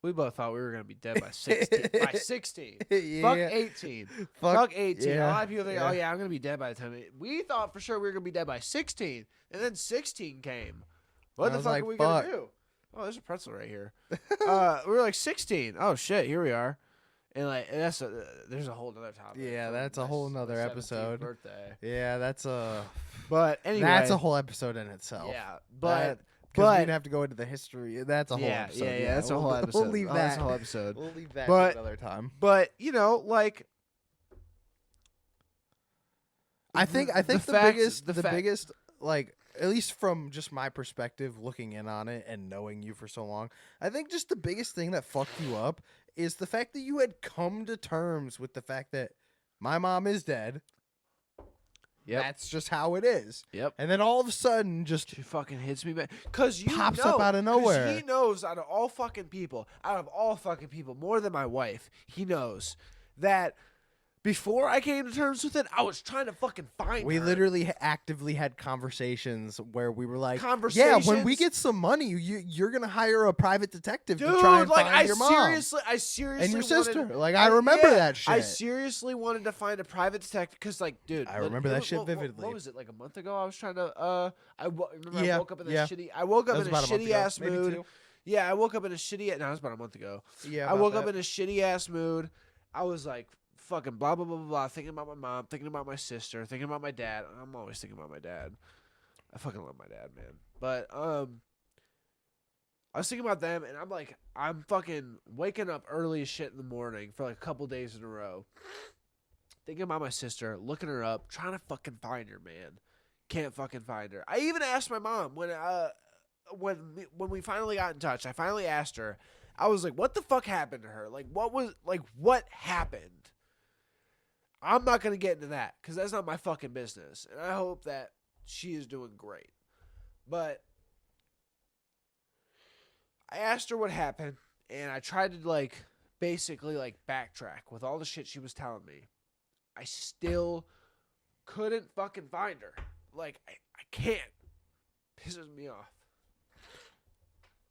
We both thought we were gonna be dead by 16. By 16. Yeah. Fuck 18. Fuck 18. Yeah. A lot of people think, oh yeah, I'm gonna be dead by the time. We thought for sure we were gonna be dead by 16, and then 16 came. What the fuck are we gonna do? Oh, there's a pretzel right here. We were like 16. Oh shit, here we are. And like there's a whole other topic. Yeah, that's a whole nother episode. Birthday. Yeah, that's a. But anyway, that's a whole episode in itself. Yeah, but we'd have to go into the history. That's a whole episode. Yeah, that's a whole episode. We'll leave that. That's a whole episode. We'll leave that for another time. But you know, like, I think the biggest like, at least from just my perspective, looking in on it and knowing you for so long, I think just the biggest thing that fucked you up is the fact that you had come to terms with the fact that my mom is dead. Yep. That's just how it is. Yep. And then all of a sudden, just she fucking hits me back because you pops up out of nowhere. He knows out of all fucking people, more than my wife, he knows that before I came to terms with it, I was trying to fucking find her. We literally actively had conversations where we were like, yeah, when we get some money, you're going to hire a private detective Dude, to try and like, find your mom. I seriously and your sister. Like, I remember that shit. I seriously wanted to find a private detective because, like, dude. I remember that shit vividly. What was it, like a month ago? I was trying to, I woke up in a shitty, shitty ass mood. Yeah, I woke up in a shitty, no, it was about a month ago. Yeah, I woke up in a shitty ass mood. I was like, fucking blah, blah, blah, blah, blah, thinking about my mom, thinking about my sister, thinking about my dad. I'm always thinking about my dad. I fucking love my dad, man. But, I was thinking about them, and I'm like, I'm fucking waking up early as shit in the morning for like a couple days in a row. Thinking about my sister, looking her up, trying to fucking find her, man. Can't fucking find her. I even asked my mom when we finally got in touch. I finally asked her. I was like, what the fuck happened to her? Like, what happened? I'm not going to get into that because that's not my fucking business. And I hope that she is doing great. But I asked her what happened, and I tried to, like, basically, like, backtrack with all the shit she was telling me. I still couldn't fucking find her. Like, I can't. Pisses me off.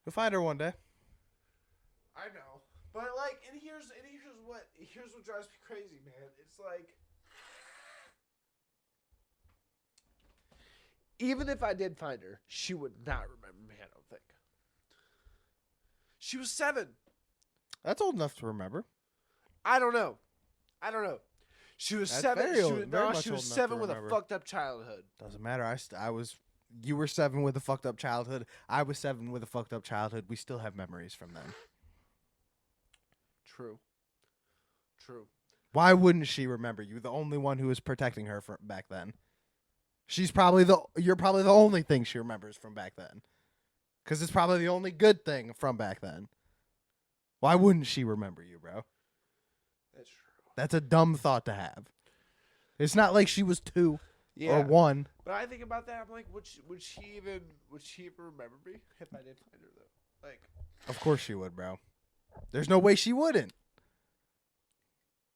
You'll find her one day. I know. But like, and here's what drives me crazy, man. It's like, even if I did find her, she would not remember me, I don't think. She was 7. That's old enough to remember. I don't know. She was 7. She was 7 with a fucked up childhood. Doesn't matter. You were 7 with a fucked up childhood. I was 7 with a fucked up childhood. We still have memories from then. True. Why wouldn't she remember you? The only one who was protecting her from back then. You're probably the only thing she remembers from back then. Because it's probably the only good thing from back then. Why wouldn't she remember you, bro? That's true. That's a dumb thought to have. It's not like she was 2 or 1. But I think about that. I'm like, would she even remember me if I did find her though? Like, of course she would, bro. There's no way she wouldn't.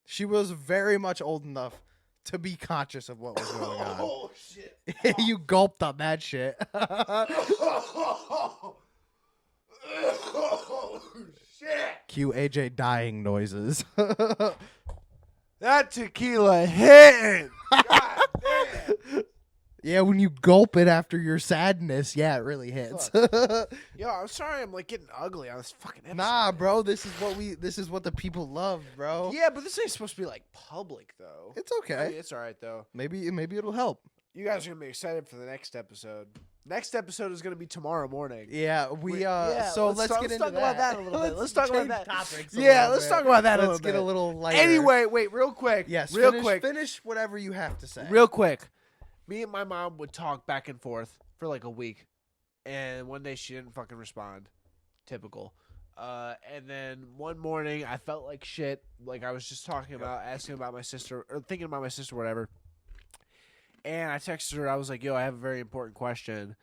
She was very much old enough to be conscious of what was going on. Oh shit! You gulped on that shit. Oh shit! Cue AJ dying noises. That tequila hitting. God damn. Yeah, when you gulp it after your sadness, yeah, it really hits. Yo, I'm sorry I'm like getting ugly on this fucking episode. Nah, bro, this is what the people love, bro. Yeah, but this ain't supposed to be like public though. It's okay. I mean, it's all right though. Maybe it'll help. You guys are gonna be excited for the next episode. Next episode is gonna be tomorrow morning. Yeah, so let's get into talk about that a little bit. Let's talk about that. Let's talk about that a little Let's bit. get a little lighter. Anyway, wait, real quick. Yes, real quick. Finish whatever you have to say. Real quick. Me and my mom would talk back and forth for like a week, and one day she didn't fucking respond. Typical. And then one morning, I felt like shit. Like I was just talking about, asking about my sister, or thinking about my sister, whatever. And I texted her. I was like, "Yo, I have a very important question.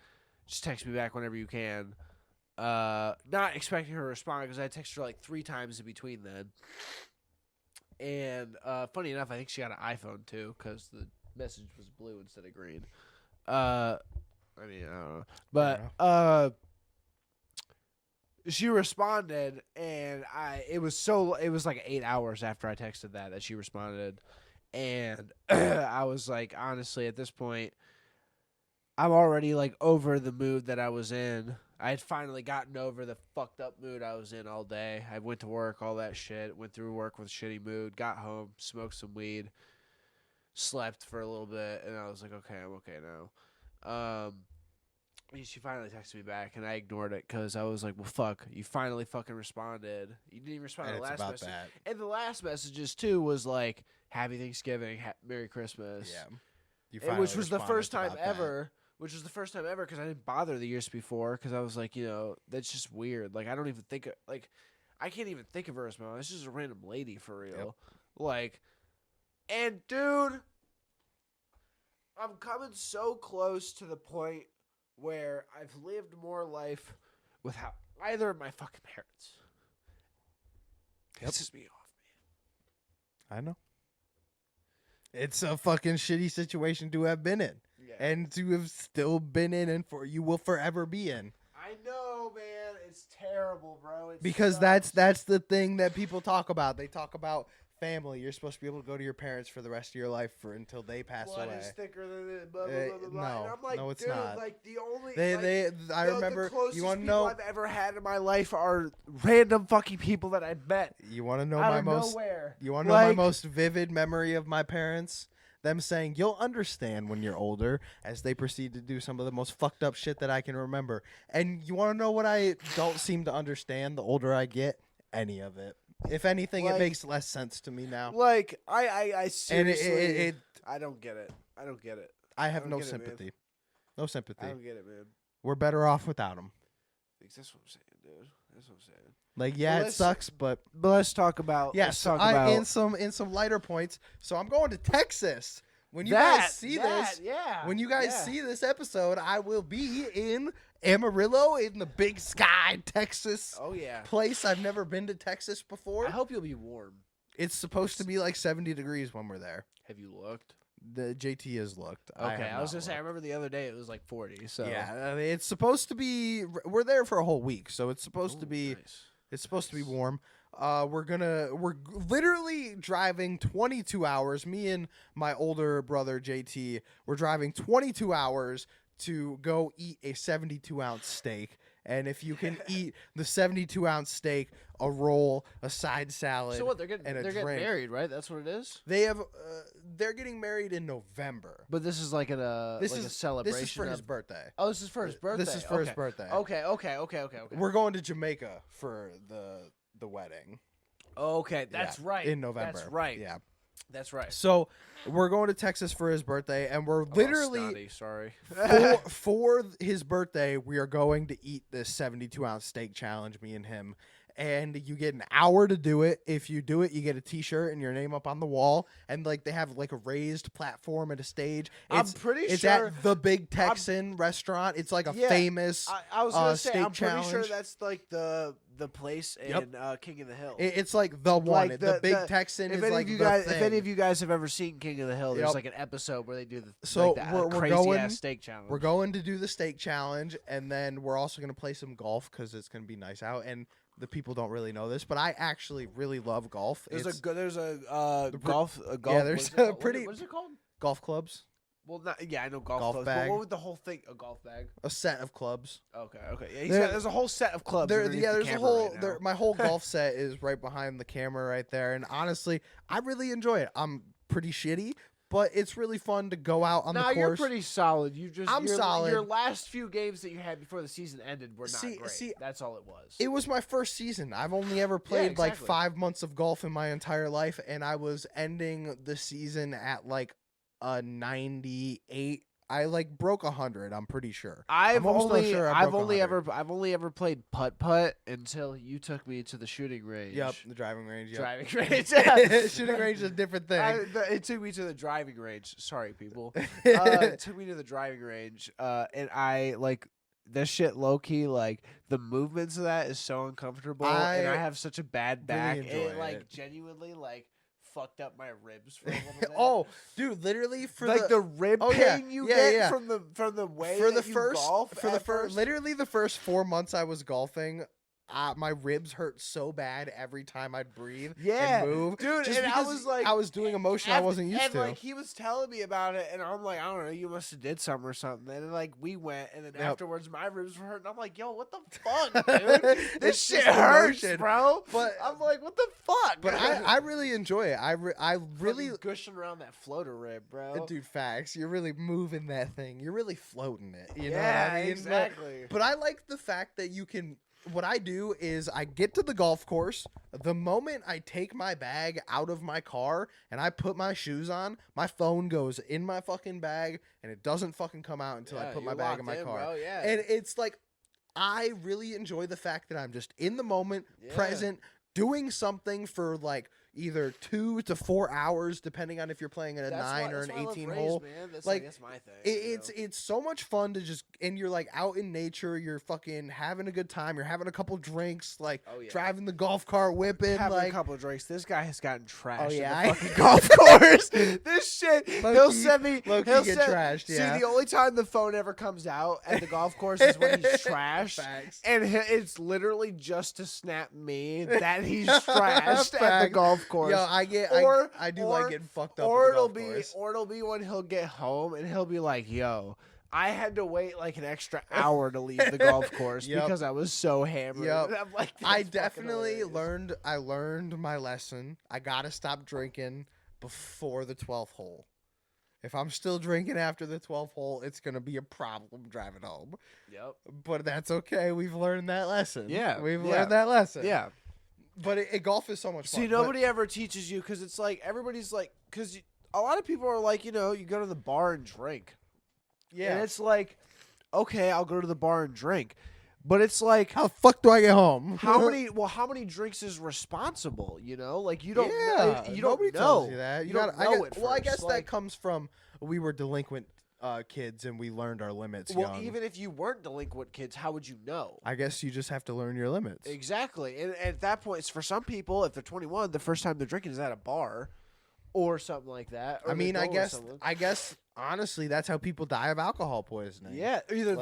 Just text me back whenever you can." Not expecting her to respond because I texted her like 3 times in between then. And funny enough, I think she got an iPhone too because the message was blue instead of green. I mean, I don't know, but she responded, and it was like 8 hours after I texted that she responded, and I was like, honestly, at this point, I'm already like over the mood that I was in. I had finally gotten over the fucked up mood I was in all day. I went to work, all that shit. Went through work with a shitty mood. Got home, smoked some weed, slept for a little bit, and I was like, okay, I'm okay now. She finally texted me back, and I ignored it because I was like, well, fuck, you finally fucking responded. You didn't even respond to the last message. That. And the last messages, too, was like, Happy Thanksgiving, Merry Christmas. Yeah. Which was the first time ever. Which was the first time ever because I didn't bother the years before because I was like, that's just weird. Like, I don't even think I can't even think of her as my mom. It's just a random lady for real. Yep. Like, and dude, I'm coming so close to the point where I've lived more life without either of my fucking parents. Pisses me off, man. I know. It's a fucking shitty situation to have been in. Yeah. And to have still been in and you will forever be in. I know, man. It's terrible, bro. Because that's the thing that people talk about. They talk about family. You're supposed to be able to go to your parents for the rest of your life until they pass away. Blood is thicker than blah, blah, blah, blah. No, and I'm like, no, it's dude, not. Like the only I remember. The closest you want to people know? I've ever had in my life are random fucking people that I've met. You want to know out my of most? Nowhere. You want to know my most vivid memory of my parents? Them saying, you'll understand when you're older, as they proceed to do some of the most fucked up shit that I can remember. And you want to know what I don't seem to understand the older I get? Any of it. If anything, it makes less sense to me now. Like, I seriously, and I don't get it. I don't get it. I have no sympathy. No sympathy. I don't get it, man. We're better off without them. That's what I'm saying, dude. That's what I'm saying. Like, yeah, it sucks, but let's talk about. Yes, in some lighter points. So I'm going to Texas. When you guys see this, when you guys see this episode, I will be in Amarillo in the Big Sky, Texas. Oh yeah, place I've never been to Texas before. I hope you'll be warm. It's supposed to be like 70 degrees when we're there. Have you looked? The JT has looked. Okay, I was gonna say I remember the other day it was like 40. So yeah, I mean, it's supposed to be. We're there for a whole week, so it's supposed to be. Nice. It's supposed to be warm. We're literally driving 22 hours. Me and my older brother JT, we're driving 22 hours to go eat a 72-ounce steak. And if you can eat the 72-ounce steak, a roll, a side salad, so what? They're getting drink. Married, right? That's what it is. They have. They're getting married in November. But this is like a celebration. This is for his birthday. Oh, this is for his birthday. This is for his birthday. Okay. We're going to Jamaica for the wedding. Okay, that's right. In November. That's right. Yeah. That's right. So we're going to Texas for his birthday, and we're literally sorry. for his birthday, we are going to eat this 72-ounce steak challenge, me and him. And you get an hour to do it. If you do it, you get a T-shirt and your name up on the wall. And like they have like a raised platform and a stage. I'm pretty it's sure at the Big Texan restaurant. It's like a famous. I was gonna say, steak I'm pretty challenge. sure that's like the place in King of the Hill. It's like the one. Like the Big Texan is like the thing. If any of you guys have ever seen King of the Hill, there's like an episode where they do we're crazy going, ass steak challenge. We're going to do the steak challenge, and then we're also going to play some golf because it's going to be nice out. And the people don't really know this, but I actually really love golf. There's a golf. Yeah, there's a pretty. What is it called? Golf clubs. Well, I know golf clubs. Bag. But what would the whole thing? A golf bag. A set of clubs. Okay. Yeah, there's a whole set of clubs. There's a whole. My whole golf set is right behind the camera right there, and honestly, I really enjoy it. I'm pretty shitty, but it's really fun to go out on the course. You're pretty solid. I'm solid. Your last few games that you had before the season ended were not great. That's all it was. It was my first season. I've only ever played like 5 months of golf in my entire life, and I was ending the season at like a 98 I like broke 100. I'm pretty sure. I've only I've ever played putt until you took me to the shooting range. Yep, the driving range. Yep. Driving range. Shooting range is a different thing. It took me to the driving range. Sorry, people. It took me to the driving range, and I like this shit low key. Like the movements of that is so uncomfortable, and I have such a bad back. Really It like genuinely like fucked up my ribs for a little bit. Oh, dude, literally for like the rib pain you get from the way for that the you first golf for the first literally the first 4 months I was golfing. My ribs hurt so bad every time I'd breathe and move. Dude, just and I was like, I was doing a motion I wasn't used to. And like he was telling me about it, and I'm like, I don't know, you must have did something or something. And then like we went, and then afterwards my ribs were hurting. I'm like, yo, what the fuck, dude? This shit hurts, bro. But I'm like, what the fuck? But I really enjoy it. I really gushing around that floater rib, bro. Dude, facts. You're really moving that thing. You're really floating it. You know what I mean? Exactly. But I like the fact that you can. What I do is I get to the golf course. The moment I take my bag out of my car and I put my shoes on, my phone goes in my fucking bag and it doesn't fucking come out until I put my bag in my car. Bro, yeah. And it's like, I really enjoy the fact that I'm just in the moment, present, doing something for like either 2 to 4 hours, depending on if you're playing at a 9 or an 18 hole. Man. That's like that's my thing. It's so much fun to just, and you're like out in nature, you're fucking having a good time, you're having a couple drinks, like driving the golf cart, whipping, having like a couple of drinks. This guy has gotten trashed. Oh yeah, in the fucking golf course. This shit, he'll send me. He'll get trashed. Yeah. See, the only time the phone ever comes out at the golf course is when he's trashed, and it's literally just to snap me that he's trashed at the golf course. Yo, I do like getting fucked up. Or it'll be when he'll get home and he'll be like, "Yo, I had to wait like an extra hour to leave the golf course because I was so hammered." I'm like, I definitely learned. I learned my lesson. I gotta stop drinking before the 12th hole. If I'm still drinking after the 12th hole, it's gonna be a problem driving home. Yep. But that's okay. We've learned that lesson. Yeah, we've learned that lesson. Yeah. But golf is so much fun. See, nobody ever teaches you because it's like everybody's like, because a lot of people are like, you know, you go to the bar and drink. Yeah. And it's like, okay, I'll go to the bar and drink. But it's like, how the fuck do I get home? How many drinks is responsible? You know, like you don't. You don't nobody know. Tells you that. I guess like, that comes from we were delinquent kids and we learned our limits. Well, young. Even if you weren't delinquent kids, how would you know? I guess you just have to learn your limits. Exactly, and at that point, it's for some people, if they're 21, the first time they're drinking is at a bar, or something like that. I mean, I guess honestly, that's how people die of alcohol poisoning. Yeah, either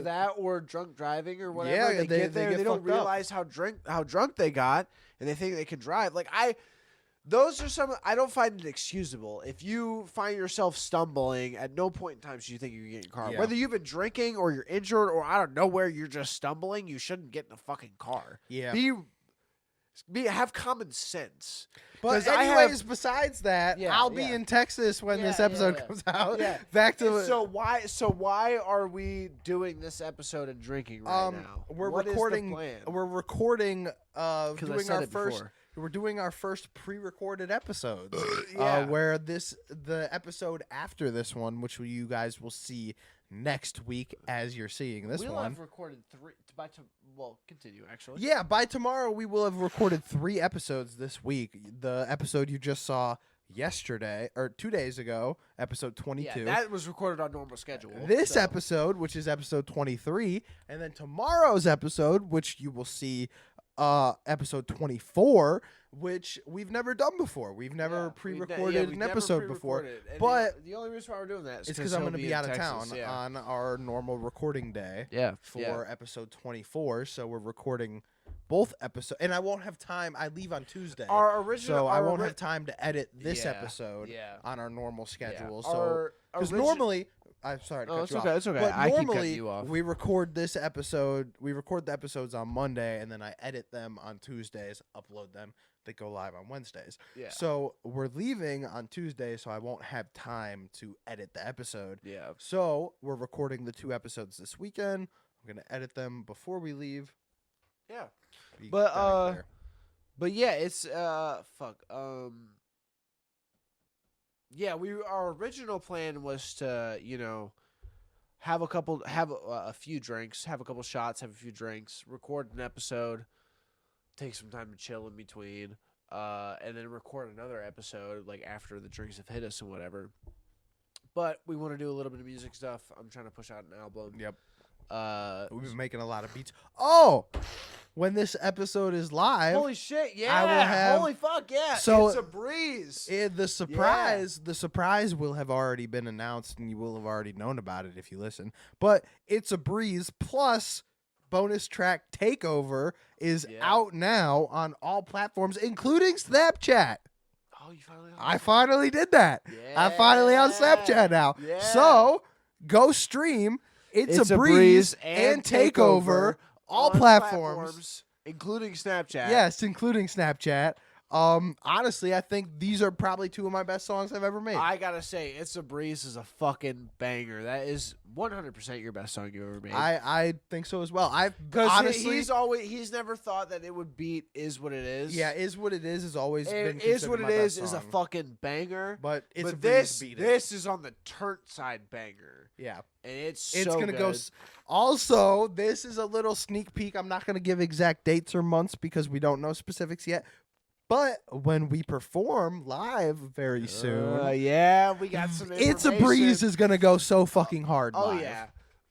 that or drunk driving or whatever. Yeah, they get there, they don't realize how drunk they got, and they think they can drive. Like those are some. I don't find it excusable. If you find yourself stumbling, at no point in time should you think you can get in your car. Yeah. Whether you've been drinking or you're injured or I don't know where you're just stumbling, you shouldn't get in a fucking car. Yeah. Have common sense. But anyways, besides that, I'll be in Texas when this episode comes out. Yeah. Back to so why are we doing this episode and drinking right now? We're what recording. Is the plan? We're recording. Doing our first. Before. We're doing our first pre-recorded episodes, where the episode after this one, which you guys will see next week as you're seeing this one. We'll have recorded 3 continue actually. Yeah, by tomorrow we will have recorded 3 episodes this week. The episode you just saw yesterday or 2 days ago, episode 22. Yeah, that was recorded on normal schedule. This episode, which is episode 23, and then tomorrow's episode, which you will see episode 24, which we've never done before. We've never pre-recorded an episode before. But the only reason why we're doing that is because I'm going to be out of town on our normal recording day for episode 24. So we're recording both episodes, and I won't have time. I leave on Tuesday, I won't have time to edit this episode on our normal schedule. So because normally. I'm sorry to cut you off. It's okay. But normally, we record this episode. We record the episodes on Monday, and then I edit them on Tuesdays, upload them. They go live on Wednesdays. Yeah. So we're leaving on Tuesday, so I won't have time to edit the episode. Yeah. So we're recording the 2 episodes this weekend. I'm gonna edit them before we leave. Yeah. But yeah, it's Yeah, our original plan was to, have a few drinks, have a couple shots, have a few drinks, record an episode, take some time to chill in between, and then record another episode like after the drinks have hit us and whatever. But we want to do a little bit of music stuff. I'm trying to push out an album. Yep. We've been making a lot of beats. Oh, when this episode is live, holy shit! Yeah, I will have, holy fuck! Yeah, so it's a breeze. The surprise will have already been announced, and you will have already known about it if you listen. But It's a Breeze plus bonus track Takeover is out now on all platforms, including Snapchat. Oh, you finally! I finally did that. Yeah. I'm finally on Snapchat now. Yeah. So go stream It's a Breeze and Takeover all platforms, including Snapchat. Yes, including Snapchat. Honestly, I think these are probably two of my best songs I've ever made. I gotta say, It's a Breeze is a fucking banger. That is 100% your best song you've ever made. I think so as well. Honestly, he's never thought that it would beat Is What It Is. Yeah, Is What It Is has always been Is What It Is a fucking banger. But It's a Breeze beat it. This is on the turnt side banger. Yeah. And it's gonna good. go. Also, this is a little sneak peek. I'm not gonna give exact dates or months because we don't know specifics yet. But when we perform live very soon, yeah, we got some information. It's a Breeze is gonna go so fucking hard. Oh live. yeah.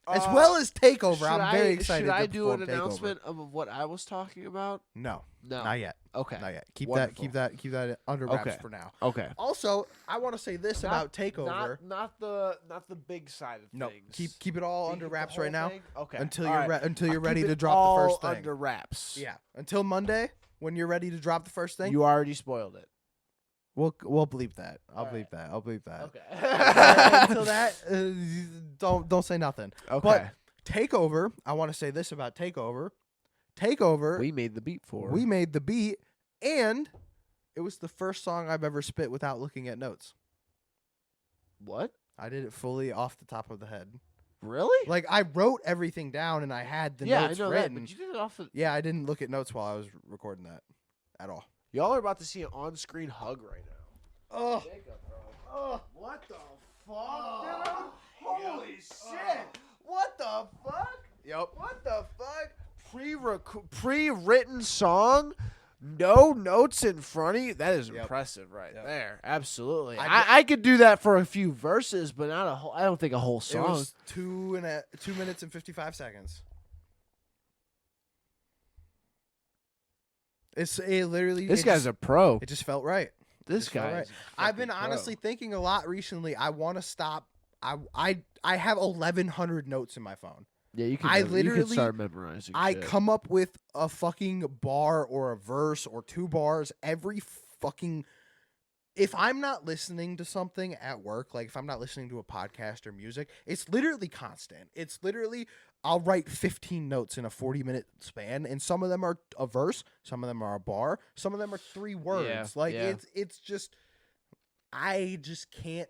As well as Takeover. I'm very excited. Should I to do an perform announcement of what I was talking about? No, no, not yet. Okay, not yet. Keep Wonderful. that under wraps for now. Okay. Also, I want to say this about Takeover. Not the big side of things. Keep it all under wraps right now. Okay. Until you're ready to drop the first thing. Under wraps. Yeah. Until Monday when you're ready to drop the first thing. You already spoiled it. We'll bleep that. I'll bleep that. Okay. Until that, don't say nothing. Okay. But Takeover, I want to say this about Takeover. Takeover, we made the beat for. We made the beat, and it was the first song I've ever spit without looking at notes. What? I did it fully off the top of the head. Really? Like, I wrote everything down, and I had the notes I know written. that, but you did it off the... Yeah, I didn't look at notes while I was recording that at all. Y'all are about to see an on-screen hug right now. Oh. Jacob, bro. Oh. What the fuck, dude? Holy shit. What the fuck? Yep. What the fuck? Pre-written song? No notes in front of you? That is impressive right there. Absolutely. I could do that for a few verses, but not a whole. I don't think a whole song. It was 2 minutes and 55 seconds. It literally. This guy's a pro. It just felt right. This guy. Right. I've been honestly thinking a lot recently. I want to stop. I have 1,100 notes in my phone. Yeah, you can. You can start memorizing. I come up with a fucking bar or a verse or 2 bars every fucking. If I'm not listening to something at work, like if I'm not listening to a podcast or music, it's literally constant. It's literally, I'll write 15 notes in a 40-minute span, and some of them are a verse, some of them are a bar, some of them are 3 words. It's just, I just can't.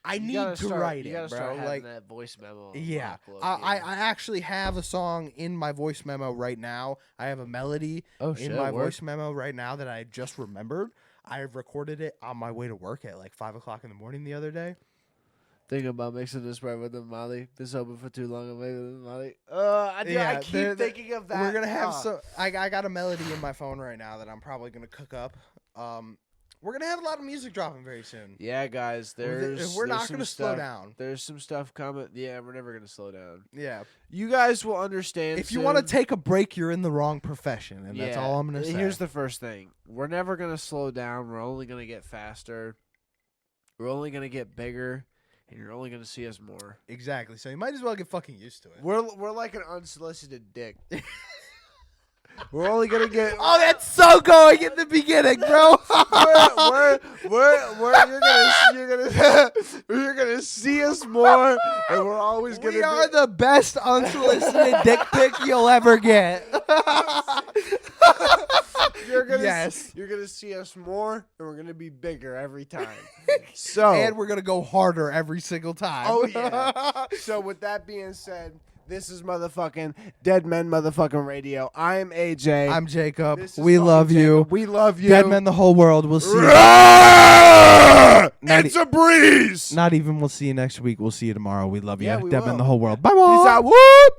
I need to write it, bro. You gotta start having that voice memo. Yeah. I actually have a song in my voice memo right now. I have a melody in my voice memo right now that I just remembered. I recorded it on my way to work at like 5 o'clock in the morning the other day. Thinking about mixing this right with the Molly. This open for too long. Molly. I keep thinking of that. We're gonna have I got a melody in my phone right now that I'm probably gonna cook up. We're going to have a lot of music dropping very soon. Yeah, guys. We're not going to slow down. There's some stuff coming. Yeah, we're never going to slow down. Yeah. You guys will understand. If you want to take a break, you're in the wrong profession, and that's all I'm going to say. Here's the first thing. We're never going to slow down. We're only going to get faster. We're only going to get bigger, and you're only going to see us more. Exactly. So you might as well get fucking used to it. We're like an unsolicited dick. We're only gonna get. Oh, that's so going in the beginning, bro. You're gonna see us more, and we're always gonna. We are the best unsolicited dick pic you'll ever get. You're gonna see us more, and we're gonna be bigger every time. And we're gonna go harder every single time. Oh yeah. So with that being said. This is motherfucking DeadMen motherfucking radio. I'm AJ. I'm Jacob. We love you. We love you. DeadMen the whole world. We'll see you. It's a breeze. Not even we'll see you next week. We'll see you tomorrow. We love you. Yeah, we DeadMen will. the whole world. Bye Peace bye. out. Whoop.